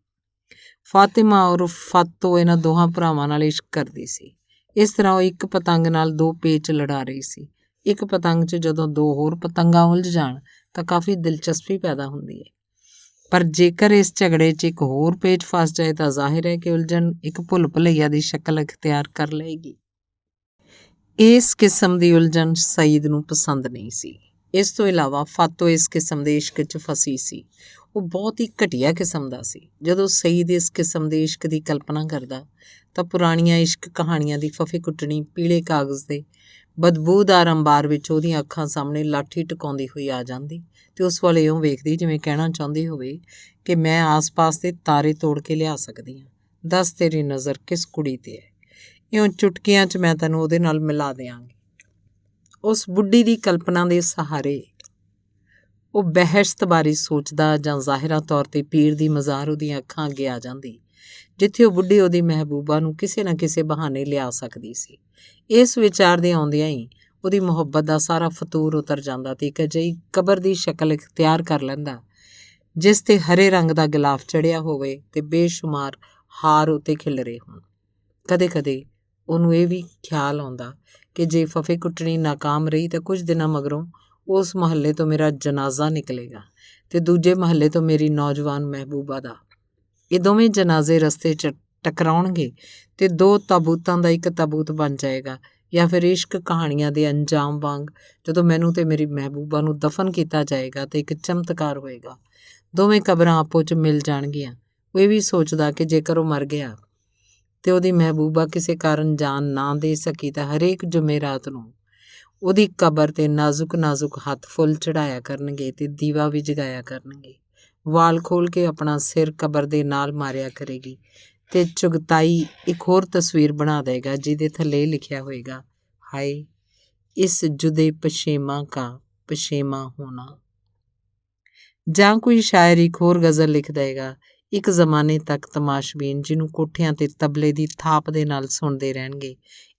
ਫਾਤਿਮਾ ਉਰਫ ਫਾਤੋ ਇਹਨਾਂ ਦੋਹਾਂ ਭਰਾਵਾਂ ਨਾਲ ਇਸ਼ਕ ਕਰਦੀ ਸੀ। ਇਸ ਤਰ੍ਹਾਂ ਉਹ ਇੱਕ ਪਤੰਗ ਨਾਲ 2 ਪੇਚ ਲੜਾ ਰਹੀ ਸੀ। ਇੱਕ ਪਤੰਗ 'ਚ ਜਦੋਂ 2 ਹੋਰ ਪਤੰਗਾਂ ਉਲਝ ਜਾਣ ਤਾਂ ਕਾਫੀ ਦਿਲਚਸਪੀ ਪੈਦਾ ਹੁੰਦੀ ਹੈ, ਪਰ ਜੇਕਰ ਇਸ ਝਗੜੇ 'ਚ ਇੱਕ ਹੋਰ ਪੇਚ ਫਸ ਜਾਏ ਤਾਂ ਜ਼ਾਹਿਰ ਹੈ ਕਿ ਉਲਝਣ ਇੱਕ ਭੁੱਲ ਭੁਲਈਆ ਦੀ ਸ਼ਕਲ ਅਖਤਿਆਰ ਕਰ ਲਏਗੀ। ਇਸ ਕਿਸਮ ਦੀ ਉਲਝਣ ਸਈਦ ਨੂੰ ਪਸੰਦ ਨਹੀਂ ਸੀ। ਇਸ ਤੋਂ ਇਲਾਵਾ ਫਾਤੋ ਇਸ ਕਿਸਮ ਦੇ ਇਸ਼ਕ 'ਚ ਫਸੀ ਸੀ। ਉਹ ਬਹੁਤ ਹੀ ਘਟੀਆ ਕਿਸਮ ਦਾ ਸੀ। ਜਦੋਂ ਸਈਦ ਇਸ ਕਿਸਮ ਦੇ ਇਸ਼ਕ ਦੀ ਕਲਪਨਾ ਕਰਦਾ ਤਾਂ ਪੁਰਾਣੀਆਂ ਇਸ਼ਕ ਕਹਾਣੀਆਂ ਦੀ ਫਫੀ ਕੁੱਟਣੀ ਪੀਲੇ ਕਾਗਜ਼ ਦੇ ਬਦਬੂਦਾਰ ਅੰਬਾਰ ਵਿੱਚ ਉਹਦੀਆਂ ਅੱਖਾਂ ਸਾਹਮਣੇ ਲਾਠੀ ਟਿਕਾਉਂਦੀ ਹੋਈ ਆ ਜਾਂਦੀ ਤੇ ਉਸ ਵੱਲ ਇਉਂ ਵੇਖਦੀ ਜਿਵੇਂ ਕਹਿਣਾ ਚਾਹੁੰਦੀ ਹੋਵੇ ਕਿ ਮੈਂ ਆਸ-ਪਾਸ ਦੇ ਤਾਰੇ ਤੋੜ ਕੇ ਲਿਆ ਸਕਦੀ ਹਾਂ, ਦੱਸ ਤੇਰੀ ਨਜ਼ਰ ਕਿਸ ਕੁੜੀ 'ਤੇ ਹੈ, ਇਉਂ ਚੁਟਕੀਆਂ 'ਚ ਮੈਂ ਤੈਨੂੰ ਉਹਦੇ ਨਾਲ ਮਿਲਾ ਦਿਆਂਗੀ। ਉਸ ਬੁੱਢੀ ਦੀ ਕਲਪਨਾ ਦੇ ਸਹਾਰੇ ਉਹ ਬਹਿਸ਼ਤ ਬਾਰੇ ਸੋਚਦਾ ਜਾਂ ਜ਼ਾਹਿਰਾ ਤੌਰ 'ਤੇ ਪੀਰ ਦੀ ਮਜ਼ਾਰ ਉਹਦੀਆਂ ਅੱਖਾਂ ਅੱਗੇ ਆ ਜਾਂਦੀ, ਜਿੱਥੇ ਉਹ ਬੁੱਢੀ ਉਹਦੀ ਮਹਿਬੂਬਾ ਨੂੰ ਕਿਸੇ ਨਾ ਕਿਸੇ ਬਹਾਨੇ ਲਿਆ ਸਕਦੀ ਸੀ। ਇਸ ਵਿਚਾਰ ਦੇ ਆਉਂਦਿਆਂ ਹੀ ਉਹਦੀ ਮੁਹੱਬਤ ਦਾ ਸਾਰਾ ਫਤੂਰ ਉਤਰ ਜਾਂਦਾ ਤੇ ਇੱਕ ਅਜਿਹੀ ਕਬਰ ਦੀ ਸ਼ਕਲ ਇਖਤਿਆਰ ਕਰ ਲੈਂਦਾ ਜਿਸ 'ਤੇ ਹਰੇ ਰੰਗ ਦਾ ਗਿਲਾਫ ਚੜ੍ਹਿਆ ਹੋਵੇ ਤੇ ਬੇਸ਼ੁਮਾਰ ਹਾਰ ਉੱਤੇ ਖਿਲਰੇ ਹੋਣ। ਕਦੇ-ਕਦੇ ਉਹਨੂੰ ਇਹ ਵੀ ਖਿਆਲ ਆਉਂਦਾ ਕਿ ਜੇ ਫਫੇ ਕੁੱਟਣੀ ਨਾਕਾਮ ਰਹੀ ਤਾਂ ਕੁਝ ਦਿਨਾਂ ਮਗਰੋਂ ਉਸ ਮੁਹੱਲੇ ਤੋਂ ਮੇਰਾ ਜਨਾਜ਼ਾ ਨਿਕਲੇਗਾ ਤੇ ਦੂਜੇ ਮੁਹੱਲੇ ਤੋਂ ਮੇਰੀ ਨੌਜਵਾਨ ਮਹਿਬੂਬਾ ਦਾ। ਇਹ ਦੋਵੇਂ ਜਨਾਜ਼ੇ ਰਸਤੇ 'ਚ ਟਕਰਾਉਣਗੇ ਤੇ 2 ਤਾਬੂਤਾਂ ਦਾ ਇੱਕ ਤਾਬੂਤ ਬਣ ਜਾਏਗਾ, ਜਾਂ ਫਿਰ ਇਸ਼ਕ ਕਹਾਣੀਆਂ ਦੇ ਅੰਜਾਮ ਵਾਂਗ ਜਦੋਂ ਮੈਨੂੰ ਤੇ ਮੇਰੀ ਮਹਿਬੂਬਾ ਨੂੰ ਦਫਨ ਕੀਤਾ ਜਾਏਗਾ ਤੇ ਇੱਕ ਚਮਤਕਾਰ ਹੋਏਗਾ, ਦੋਵੇਂ ਕਬਰਾਂ ਆਪੋ 'ਚ ਮਿਲ ਜਾਣਗੀਆਂ। ਉਹ ਇਹ ਵੀ ਸੋਚਦਾ ਕਿ ਜੇਕਰ ਉਹ ਮਰ ਗਿਆ ਤੇ ਉਹਦੀ ਮਹਿਬੂਬਾ ਕਿਸੇ ਕਾਰਨ ਜਾਨ ਨਾ ਦੇ ਸਕੀ ਤਾਂ ਹਰੇਕ ਜੁਮੇਰਾਤ ਨੂੰ ਉਹਦੀ ਕਬਰ 'ਤੇ ਨਾਜ਼ੁਕ ਹੱਥ ਫੁੱਲ ਚੜ੍ਹਾਇਆ ਕਰਨਗੇ ਤੇ ਦੀਵਾ ਵੀ ਜਗਾਇਆ ਕਰਨਗੇ। ਵਾਲ ਖੋਲ੍ਹ ਕੇ ਆਪਣਾ ਸਿਰ ਕਬਰ ਦੇ ਨਾਲ ਮਾਰਿਆ ਕਰੇਗੀ ਤੇ ਚੁਗਤਾਈ ਇੱਕ ਹੋਰ ਤਸਵੀਰ ਬਣਾ ਦੇਗਾ ਜਿਹਦੇ ਥੱਲੇ ਲਿਖਿਆ ਹੋਏਗਾ, ਹਾਏ ਇਸ ਜੁਦੇ ਪਸ਼ੇਮਾ ਕਾ ਪਸ਼ੇਮਾ ਹੋਣਾ। ਜਾਂ ਕੋਈ ਸ਼ਾਇਰ ਇੱਕ ਹੋਰ ਗਜ਼ਲ ਲਿਖ ਦੇਗਾ, ਇੱਕ ਜ਼ਮਾਨੇ ਤੱਕ ਤਮਾਸ਼ਬੀਨ ਜਿਹਨੂੰ ਕੋਠਿਆਂ ਤੇ ਤਬਲੇ ਦੀ ਥਾਪ ਦੇ ਨਾਲ ਸੁਣਦੇ ਰਹਿਣਗੇ।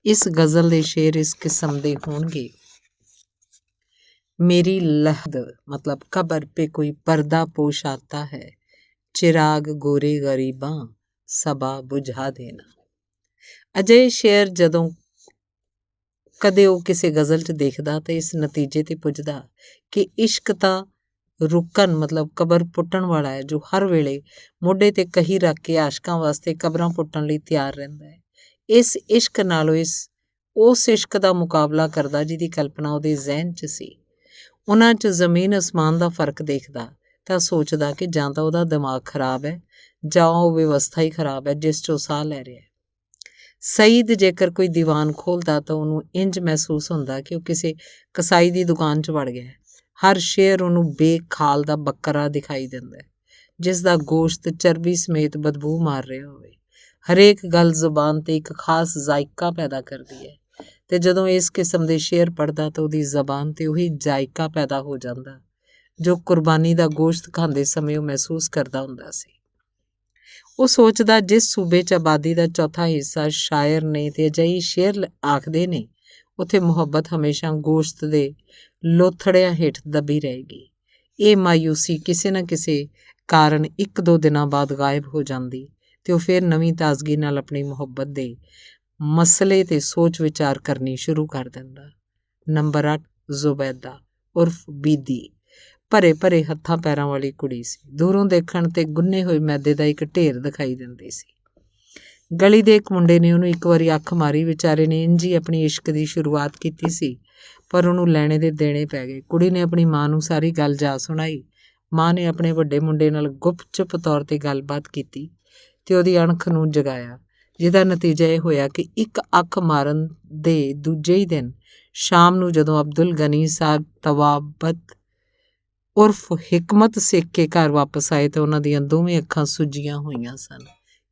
ਇਸ ਗਜ਼ਲ ਦੇ ਸ਼ੇਰ ਇਸ ਕਿਸਮ ਦੇ ਹੋਣਗੇ, ਮੇਰੀ ਲਹਦ मतलब कब्र पे कोई पर्दा पोश आता है, चिराग गोरे गरीबां सबा बुझा देना। ਅਜਿਹੇ ਸ਼ੇਰ ਜਦੋਂ ਕਦੇ ਉਹ ਕਿਸੇ ਗਜ਼ਲ 'ਚ ਦੇਖਦਾ ਤਾਂ ਇਸ ਨਤੀਜੇ 'ਤੇ ਪੁੱਜਦਾ ਕਿ ਇਸ਼ਕ ਤਾਂ ਰੁਕਣ ਮਤਲਬ ਕਬਰ ਪੁੱਟਣ ਵਾਲਾ ਹੈ, ਜੋ ਹਰ ਵੇਲੇ ਮੋਢੇ 'ਤੇ ਕਹੀ ਰੱਖ ਕੇ ਆਸ਼ਕਾਂ ਵਾਸਤੇ ਕਬਰਾਂ ਪੁੱਟਣ ਲਈ ਤਿਆਰ ਰਹਿੰਦਾ ਹੈ। ਇਸ ਇਸ਼ਕ ਨਾਲੋਂ ਉਸ ਇਸ਼ਕ ਦਾ ਮੁਕਾਬਲਾ ਕਰਦਾ ਜਿਹਦੀ ਕਲਪਨਾ ਉਹਦੇ ਜ਼ਿਹਨ 'ਚ ਸੀ। ਉਹਨਾਂ 'ਚ ਜ਼ਮੀਨ ਅਸਮਾਨ ਦਾ ਫਰਕ ਦੇਖਦਾ ਤਾਂ ਸੋਚਦਾ ਕਿ ਜਾਂ ਤਾਂ ਉਹਦਾ ਦਿਮਾਗ ਖਰਾਬ ਹੈ ਜਾਂ ਉਹ ਵਿਵਸਥਾ ਹੀ ਖਰਾਬ ਹੈ ਜਿਸ 'ਚ ਉਹ ਸਾਹ ਲੈ ਰਿਹਾ ਹੈ। ਸਈਦ ਜੇਕਰ ਕੋਈ ਦੀਵਾਨ ਖੋਲ੍ਹਦਾ ਤਾਂ ਉਹਨੂੰ ਇੰਜ ਮਹਿਸੂਸ ਹੁੰਦਾ ਕਿ ਉਹ ਕਿਸੇ ਕਸਾਈ ਦੀ ਦੁਕਾਨ 'ਚ ਵੜ ਗਿਆ। ਹਰ ਸ਼ੇਰ ਉਹਨੂੰ ਬੇਖਾਲ ਦਾ ਬੱਕਰਾ ਦਿਖਾਈ ਦਿੰਦਾ, ਜਿਸ ਦਾ ਗੋਸ਼ਤ ਚਰਬੀ ਸਮੇਤ ਬਦਬੂ ਮਾਰ ਰਿਹਾ ਹੋਵੇ। ਹਰੇਕ ਗੱਲ ਜ਼ੁਬਾਨ 'ਤੇ ਇੱਕ ਖਾਸ ਜ਼ਾਇਕਾ ਪੈਦਾ ਕਰਦੀ ਹੈ, ਤੇ ਜਦੋਂ ਇਸ ਕਿਸਮ ਦੇ ਸ਼ੇਰ ਪੜ੍ਹਦਾ ਤਾਂ ਉਹਦੀ ਜ਼ਬਾਨ 'ਤੇ ਉਹੀ ਜ਼ਾਇਕਾ ਪੈਦਾ ਹੋ ਜਾਂਦਾ ਜੋ ਕੁਰਬਾਨੀ ਦਾ ਗੋਸ਼ਤ ਖਾਂਦੇ ਸਮੇਂ ਉਹ ਮਹਿਸੂਸ ਕਰਦਾ ਹੁੰਦਾ ਸੀ। ਉਹ ਸੋਚਦਾ, ਜਿਸ ਸੂਬੇ 'ਚ ਆਬਾਦੀ ਦਾ ਚੌਥਾ ਹਿੱਸਾ ਸ਼ਾਇਰ ਨੇ ਤੇ ਅਜਿਹੀ ਸ਼ੇਰ ਆਖਦੇ ਨੇ, ਉੱਥੇ ਮੁਹੱਬਤ ਹਮੇਸ਼ਾ ਗੋਸ਼ਤ ਦੇ ਲੋਥੜਿਆਂ ਹੇਠ ਦਬੀ ਰਹੇਗੀ। ਇਹ ਮਾਯੂਸੀ ਕਿਸੇ ਨਾ ਕਿਸੇ ਕਾਰਨ 1-2 ਦਿਨਾਂ ਬਾਅਦ ਗਾਇਬ ਹੋ ਜਾਂਦੀ ਤੇ ਉਹ ਫਿਰ ਨਵੀਂ ਤਾਜ਼ਗੀ ਨਾਲ ਆਪਣੀ ਮੁਹੱਬਤ ਦੇ ਮਸਲੇ 'ਤੇ ਸੋਚ ਵਿਚਾਰ ਕਰਨੀ ਸ਼ੁਰੂ ਕਰ ਦਿੰਦਾ। ਨੰਬਰ 8 ਜ਼ੁਬੈਦਾ ਉਰਫ ਬੀਦੀ ਭਰੇ ਭਰੇ ਹੱਥਾਂ ਪੈਰਾਂ ਵਾਲੀ ਕੁੜੀ ਸੀ। ਦੂਰੋਂ ਦੇਖਣ 'ਤੇ ਗੁੰਨੇ ਹੋਏ ਮੈਦੇ ਦਾ ਇੱਕ ਢੇਰ ਦਿਖਾਈ ਦਿੰਦੀ ਸੀ। ਗਲੀ ਦੇ ਇੱਕ ਮੁੰਡੇ ਨੇ ਉਹਨੂੰ ਇੱਕ ਵਾਰੀ ਅੱਖ ਮਾਰੀ। ਵਿਚਾਰੇ ਨੇ ਇੰਝ ਹੀ ਆਪਣੀ ਇਸ਼ਕ ਦੀ ਸ਼ੁਰੂਆਤ ਕੀਤੀ ਸੀ, ਪਰ ਉਹਨੂੰ ਲੈਣੇ ਦੇ ਦੇਣੇ ਪੈ ਗਏ। ਕੁੜੀ ਨੇ ਆਪਣੀ ਮਾਂ ਨੂੰ ਸਾਰੀ ਗੱਲ ਜਾ ਸੁਣਾਈ। ਮਾਂ ਨੇ ਆਪਣੇ ਵੱਡੇ ਮੁੰਡੇ ਨਾਲ ਗੁਪਚੁਪ ਤੌਰ 'ਤੇ ਗੱਲਬਾਤ ਕੀਤੀ ਤੇ ਉਹਦੀ ਅਣਖ ਨੂੰ ਜਗਾਇਆ, ਜਿਹਦਾ ਨਤੀਜਾ ਇਹ ਹੋਇਆ ਕਿ ਇੱਕ ਅੱਖ ਮਾਰਨ ਦੇ ਦੂਜੇ ਹੀ ਦਿਨ ਸ਼ਾਮ ਨੂੰ ਜਦੋਂ ਅਬਦੁਲ ਗਨੀ ਸਾਹਿਬ ਤਵਾਬਤ ਉਰਫ ਹਿਕਮਤ ਸਿੱਖ ਕੇ ਘਰ ਵਾਪਸ ਆਏ ਤਾਂ ਉਹਨਾਂ ਦੀਆਂ ਦੋਵੇਂ ਅੱਖਾਂ ਸੁੱਜੀਆਂ ਹੋਈਆਂ ਸਨ।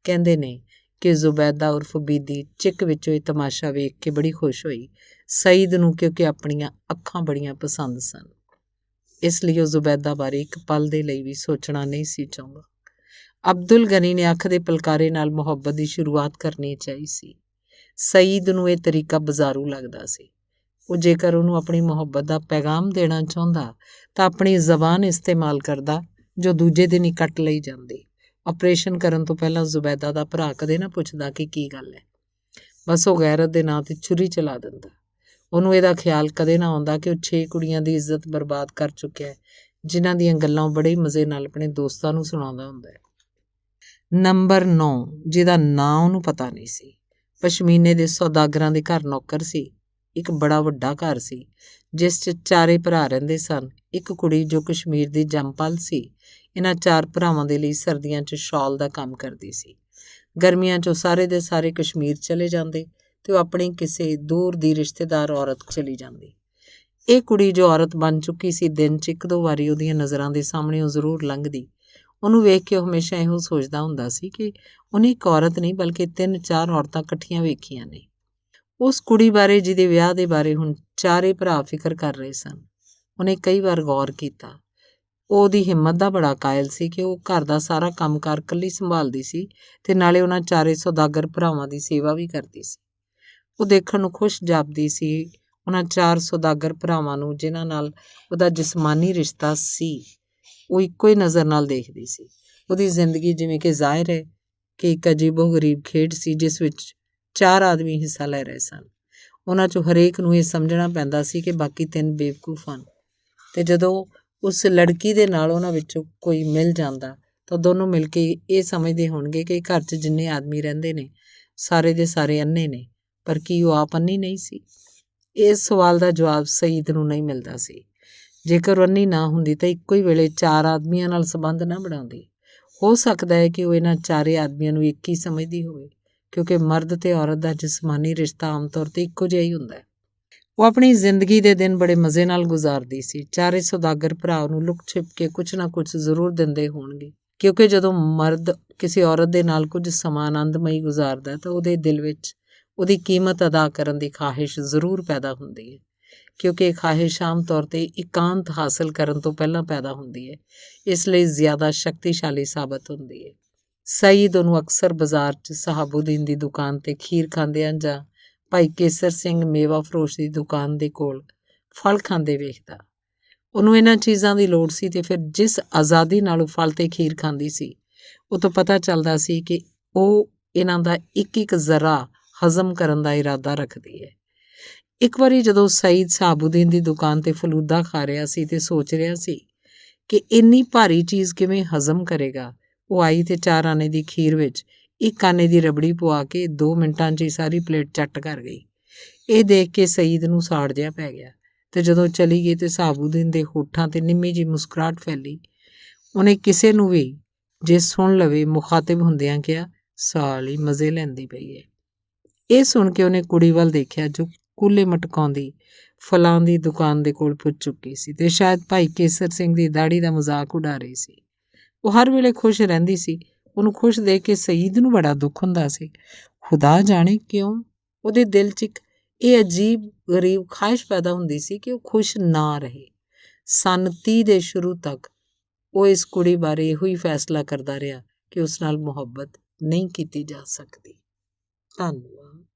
ਕਹਿੰਦੇ ਨੇ ਕਿ ਜ਼ੁਬੈਦਾ ਉਰਫ ਬੀਦੀ ਚਿੱਕ ਵਿੱਚੋਂ ਇਹ ਤਮਾਸ਼ਾ ਵੇਖ ਕੇ ਬੜੀ ਖੁਸ਼ ਹੋਈ। ਸਈਦ ਨੂੰ ਕਿਉਂਕਿ ਆਪਣੀਆਂ ਅੱਖਾਂ ਬੜੀਆਂ ਪਸੰਦ ਸਨ, ਇਸ ਲਈ ਉਹ ਜ਼ੁਬੈਦਾ ਬਾਰੇ ਇੱਕ ਪਲ ਦੇ ਲਈ ਵੀ ਸੋਚਣਾ ਨਹੀਂ ਸੀ ਚਾਹੁੰਦਾ। ਅਬਦੁਲ ਗਨੀ ਨੇ ਅੱਖ ਦੇ ਪਲਕਾਰੇ ਨਾਲ ਮੁਹੱਬਤ ਦੀ ਸ਼ੁਰੂਆਤ ਕਰਨੀ ਚਾਹੀ ਸੀ। ਸਈਦ ਨੂੰ ਇਹ ਤਰੀਕਾ ਬਾਜ਼ਾਰੂ ਲੱਗਦਾ ਸੀ। ਉਹ ਜੇਕਰ ਉਹਨੂੰ ਆਪਣੀ ਮੁਹੱਬਤ ਦਾ ਪੈਗਾਮ ਦੇਣਾ ਚਾਹੁੰਦਾ ਤਾਂ ਆਪਣੀ ਜ਼ਬਾਨ ਇਸਤੇਮਾਲ ਕਰਦਾ, ਜੋ ਦੂਜੇ ਦਿਨ ਹੀ ਕੱਟ ਲਈ ਜਾਂਦੀ। ਆਪਰੇਸ਼ਨ ਕਰਨ ਤੋਂ ਪਹਿਲਾਂ ਜ਼ੁਬੈਦਾ ਦਾ ਭਰਾ ਕਦੇ ਨਾ ਪੁੱਛਦਾ ਕਿ ਕੀ ਗੱਲ ਹੈ, ਬਸ ਉਹ ਗੈਰਤ ਦੇ ਨਾਂ 'ਤੇ ਛੁਰੀ ਚਲਾ ਦਿੰਦਾ। ਉਹਨੂੰ ਇਹਦਾ ਖਿਆਲ ਕਦੇ ਨਾ ਆਉਂਦਾ ਕਿ ਉਹ 6 ਕੁੜੀਆਂ ਦੀ ਇੱਜ਼ਤ ਬਰਬਾਦ ਕਰ ਚੁੱਕਿਆ ਹੈ, ਜਿਨ੍ਹਾਂ ਦੀਆਂ ਗੱਲਾਂ ਉਹ ਬੜੇ ਮਜ਼ੇ ਨਾਲ ਆਪਣੇ ਦੋਸਤਾਂ ਨੂੰ ਸੁਣਾਉਂਦਾ ਹੁੰਦਾ ਹੈ। ਨੰਬਰ 9 ਜਿਹਦਾ ਨਾਂ ਉਹਨੂੰ ਪਤਾ ਨਹੀਂ ਸੀ। ਪਸ਼ਮੀਨੇ ਦੇ ਸੌਦਾਗਰਾਂ ਦੇ ਘਰ ਨੌਕਰ ਸੀ। ਇੱਕ ਬੜਾ ਵੱਡਾ ਘਰ ਸੀ, ਜਿਸ 'ਚ 4 ਭਰਾ ਰਹਿੰਦੇ ਸਨ। ਇੱਕ ਕੁੜੀ ਜੋ ਕਸ਼ਮੀਰ ਦੀ ਜੰਮਪਲ ਸੀ। ਇਹਨਾਂ 4 ਭਰਾਵਾਂ ਦੇ ਲਈ ਸਰਦੀਆਂ 'ਚ ਸ਼ਾਲ ਦਾ ਕੰਮ ਕਰਦੀ ਸੀ। ਗਰਮੀਆਂ 'ਚ ਉਹ ਸਾਰੇ ਦੇ ਸਾਰੇ ਕਸ਼ਮੀਰ ਚਲੇ ਜਾਂਦੇ ਤੇ ਉਹ ਆਪਣੀ ਕਿਸੇ ਦੂਰ ਦੀ ਰਿਸ਼ਤੇਦਾਰ ਔਰਤ ਚਲੀ ਜਾਂਦੀ। ਇਹ ਕੁੜੀ ਜੋ ਔਰਤ ਬਣ ਚੁੱਕੀ ਸੀ, ਦਿਨ 'ਚ 1-2 ਵਾਰੀ ਉਹਦੀਆਂ ਨਜ਼ਰਾਂ ਦੇ ਸਾਹਮਣੇ ਉਹ ਜ਼ਰੂਰ ਲੰਘਦੀ। ਉਹਨੂੰ ਵੇਖ ਕੇ ਉਹ ਹਮੇਸ਼ਾ ਇਹੋ ਸੋਚਦਾ ਹੁੰਦਾ ਸੀ ਕਿ ਉਹਨੇ ਇੱਕ ਔਰਤ ਨਹੀਂ ਬਲਕਿ 3-4 ਔਰਤਾਂ ਇਕੱਠੀਆਂ ਵੇਖੀਆਂ ਨੇ। ਉਸ ਕੁੜੀ ਬਾਰੇ ਜਿਹਦੇ ਵਿਆਹ ਦੇ ਬਾਰੇ ਹੁਣ 4 ਭਰਾ ਫਿਕਰ ਕਰ ਰਹੇ ਸਨ, ਉਹਨੇ ਕਈ ਵਾਰ ਗੌਰ ਕੀਤਾ। ਉਹ ਉਹਦੀ ਹਿੰਮਤ ਦਾ ਬੜਾ ਕਾਇਲ ਸੀ ਕਿ ਉਹ ਘਰ ਦਾ ਸਾਰਾ ਕੰਮਕਾਰ ਇਕੱਲੀ ਸੰਭਾਲਦੀ ਸੀ ਤੇ ਨਾਲੇ ਉਹਨਾਂ 4 ਸੌਦਾਗਰ ਭਰਾਵਾਂ ਦੀ ਸੇਵਾ ਵੀ ਕਰਦੀ ਸੀ। ਉਹ ਦੇਖਣ ਨੂੰ ਖੁਸ਼ ਜਾਪਦੀ ਸੀ। ਉਹਨਾਂ 4 ਸੌਦਾਗਰ ਭਰਾਵਾਂ ਨੂੰ ਜਿਨ੍ਹਾਂ ਨਾਲ ਉਹਦਾ ਜਿਸਮਾਨੀ ਰਿਸ਼ਤਾ ਸੀ, ਉਹ ਇੱਕੋ ਹੀ ਨਜ਼ਰ ਨਾਲ ਦੇਖਦੀ ਸੀ। ਉਹਦੀ ਜ਼ਿੰਦਗੀ ਜਿਵੇਂ ਕਿ ਜ਼ਾਹਿਰ ਹੈ ਕਿ ਇੱਕ ਅਜੀਬੋ-ਗਰੀਬ ਖੇਡ ਸੀ, ਜਿਸ ਵਿੱਚ 4 ਆਦਮੀ ਹਿੱਸਾ ਲੈ ਰਹੇ ਸਨ। ਉਹਨਾਂ 'ਚੋਂ ਹਰੇਕ ਨੂੰ ਇਹ ਸਮਝਣਾ ਪੈਂਦਾ ਸੀ ਕਿ ਬਾਕੀ 3 ਬੇਵਕੂਫ ਹਨ, ਤੇ ਜਦੋਂ ਉਸ ਲੜਕੀ ਦੇ ਨਾਲ ਉਹਨਾਂ ਵਿੱਚੋਂ ਕੋਈ ਮਿਲ ਜਾਂਦਾ ਤਾਂ ਦੋਨੋਂ ਮਿਲ ਕੇ ਇਹ ਸਮਝਦੇ ਹੋਣਗੇ ਕਿ ਘਰ 'ਚ ਜਿੰਨੇ ਆਦਮੀ ਰਹਿੰਦੇ ਨੇ ਸਾਰੇ ਦੇ ਸਾਰੇ ਅੰਨੇ ਨੇ। ਪਰ ਕੀ ਉਹ ਆਪ ਅੰਨੀ ਨਹੀਂ ਸੀ? ਇਸ ਸਵਾਲ ਦਾ ਜਵਾਬ ਸਈਦ ਨੂੰ ਨਹੀਂ ਮਿਲਦਾ ਸੀ। ਜੇਕਰ ਉਹ ਅੰਨੀ ਨਾ ਹੁੰਦੀ ਤਾਂ ਇੱਕੋ ਹੀ ਵੇਲੇ 4 ਆਦਮੀਆਂ ਨਾਲ ਸੰਬੰਧ ਨਾ ਬਣਾਉਂਦੀ। ਹੋ ਸਕਦਾ ਹੈ ਕਿ ਉਹ ਇਹਨਾਂ 4 ਆਦਮੀਆਂ ਨੂੰ ਇੱਕ ਹੀ ਸਮਝਦੀ ਹੋਵੇ, ਕਿਉਂਕਿ ਮਰਦ ਤੇ ਔਰਤ ਦਾ ਜਿਸਮਾਨੀ ਰਿਸ਼ਤਾ ਆਮ ਤੌਰ 'ਤੇ ਇੱਕੋ ਜਿਹਾ ਹੀ ਹੁੰਦਾ ਹੈ। ਉਹ ਆਪਣੀ ਜ਼ਿੰਦਗੀ ਦੇ ਦਿਨ ਬੜੇ ਮਜ਼ੇ ਨਾਲ ਗੁਜ਼ਾਰਦੀ ਸੀ। 4 ਸੌਦਾਗਰ ਭਰਾ ਉਹਨੂੰ ਲੁਕ ਛਿਪ ਕੇ ਕੁਛ ਨਾ ਕੁਛ ਜ਼ਰੂਰ ਦਿੰਦੇ ਹੋਣਗੇ, ਕਿਉਂਕਿ ਜਦੋਂ ਮਰਦ ਕਿਸੇ ਔਰਤ ਦੇ ਨਾਲ ਕੁਝ ਸਮਾਂ ਆਨੰਦਮਈ ਗੁਜ਼ਾਰਦਾ ਤਾਂ ਉਹਦੇ ਦਿਲ ਵਿੱਚ ਉਹਦੀ ਕੀਮਤ ਅਦਾ ਕਰਨ ਦੀ ਖਾਹਿਸ਼ ਜ਼ਰੂਰ ਪੈਦਾ ਹੁੰਦੀ ਹੈ, ਕਿਉਂਕਿ ਇਹ ਖਾਹਿਸ਼ ਆਮ ਤੌਰ 'ਤੇ ਇਕਾਂਤ ਹਾਸਲ ਕਰਨ ਤੋਂ ਪਹਿਲਾਂ ਪੈਦਾ ਹੁੰਦੀ ਹੈ, ਇਸ ਲਈ ਜ਼ਿਆਦਾ ਸ਼ਕਤੀਸ਼ਾਲੀ ਸਾਬਤ ਹੁੰਦੀ ਹੈ। ਸਈਦ ਉਹਨੂੰ ਅਕਸਰ ਬਾਜ਼ਾਰ 'ਚ ਸਹਾਬੂਦੀਨ ਦੀ ਦੁਕਾਨ 'ਤੇ ਖੀਰ ਖਾਂਦਿਆਂ ਜਾਂ ਭਾਈ ਕੇਸਰ ਸਿੰਘ ਮੇਵਾ ਫਰੋਸ਼ ਦੀ ਦੁਕਾਨ ਦੇ ਕੋਲ ਫਲ ਖਾਂਦੇ ਵੇਖਦਾ। ਉਹਨੂੰ ਇਹਨਾਂ ਚੀਜ਼ਾਂ ਦੀ ਲੋੜ ਸੀ ਤੇ ਫਿਰ ਜਿਸ ਆਜ਼ਾਦੀ ਨਾਲ ਉਹ ਫਲ ਤੇ ਖੀਰ ਖਾਂਦੀ ਸੀ, ਉਹ ਤੋਂ ਪਤਾ ਚੱਲਦਾ ਸੀ ਕਿ ਉਹ ਇਹਨਾਂ ਦਾ ਇੱਕ ਜ਼ਰਾ ਹਜ਼ਮ ਕਰਨ ਦਾ ਇਰਾਦਾ ਰੱਖਦੀ ਹੈ। ਇੱਕ ਵਾਰੀ ਜਦੋਂ ਸਈਦ ਸਹਾਬੂਦੀਨ ਦੀ ਦੁਕਾਨ 'ਤੇ ਫਲੂਦਾ ਖਾ ਰਿਹਾ ਸੀ ਤੇ ਸੋਚ ਰਿਹਾ ਸੀ ਕਿ ਇੰਨੀ ਭਾਰੀ ਚੀਜ਼ ਕਿਵੇਂ ਹਜ਼ਮ ਕਰੇਗਾ, ਉਹ ਆਈ ਤੇ 4 ਆਨੇ ਦੀ ਖੀਰ ਵਿੱਚ 1 ਆਨੇ ਦੀ ਰਬੜੀ ਪਵਾ ਕੇ 2 ਮਿੰਟਾਂ 'ਚ ਹੀ ਸਾਰੀ ਪਲੇਟ ਚੱਟ ਕਰ ਗਈ। ਇਹ ਦੇਖ ਕੇ ਸਈਦ ਨੂੰ ਸਾੜ ਜਿਹਾ ਪੈ ਗਿਆ ਤੇ ਜਦੋਂ ਚਲੀ ਗਈ ਤੇ ਸਹਾਬੂਦੀਨ ਦੇ ਹੋਠਾਂ 'ਤੇ ਨਿੰਮੀ ਜਿਹੀ ਮੁਸਕਰਾਹਟ ਫੈਲੀ। ਉਹਨੇ ਕਿਸੇ ਨੂੰ ਵੀ ਜੇ ਸੁਣ ਲਵੇ ਮੁਖਾਤਿਬ ਹੁੰਦਿਆਂ ਕਿਹਾ, ਸਾਲੀ ਮਜ਼ੇ ਲੈਂਦੀ ਪਈ ਹੈ। ਇਹ ਸੁਣ ਕੇ ਉਹਨੇ ਕੁੜੀ ਵੱਲ ਦੇਖਿਆ ਜੋ ਕੂਲੇ ਮਟਕਾਉਂਦੀ ਫਲਾਂ ਦੀ ਦੁਕਾਨ ਦੇ ਕੋਲ ਪੁੱਜ ਚੁੱਕੀ ਸੀ ਤੇ ਸ਼ਾਇਦ ਭਾਈ ਕੇਸਰ ਸਿੰਘ ਦੀ ਦਾੜੀ ਦਾ ਮਜ਼ਾਕ ਉਡਾ ਰਹੀ ਸੀ। ਉਹ ਹਰ ਵੇਲੇ ਖੁਸ਼ ਰਹਿੰਦੀ ਸੀ। ਉਹਨੂੰ ਖੁਸ਼ ਦੇਖ ਕੇ ਸਈਦ ਨੂੰ ਬੜਾ ਦੁੱਖ ਹੁੰਦਾ ਸੀ। ਖੁਦਾ ਜਾਣੇ ਕਿਉਂ ਉਹਦੇ ਦਿਲ 'ਚ ਇੱਕ ਇਹ ਅਜੀਬ ਗਰੀਬ ਖਾਹਿਸ਼ ਪੈਦਾ ਹੁੰਦੀ ਸੀ ਕਿ ਉਹ ਖੁਸ਼ ਨਾ ਰਹੇ। ਸੰਨ 30 ਦੇ ਸ਼ੁਰੂ ਤੱਕ ਉਹ ਇਸ ਕੁੜੀ ਬਾਰੇ ਇਹੋ ਹੀ ਫੈਸਲਾ ਕਰਦਾ ਰਿਹਾ ਕਿ ਉਸ ਨਾਲ ਮੁਹੱਬਤ ਨਹੀਂ ਕੀਤੀ ਜਾ ਸਕਦੀ। ਧੰਨਵਾਦ।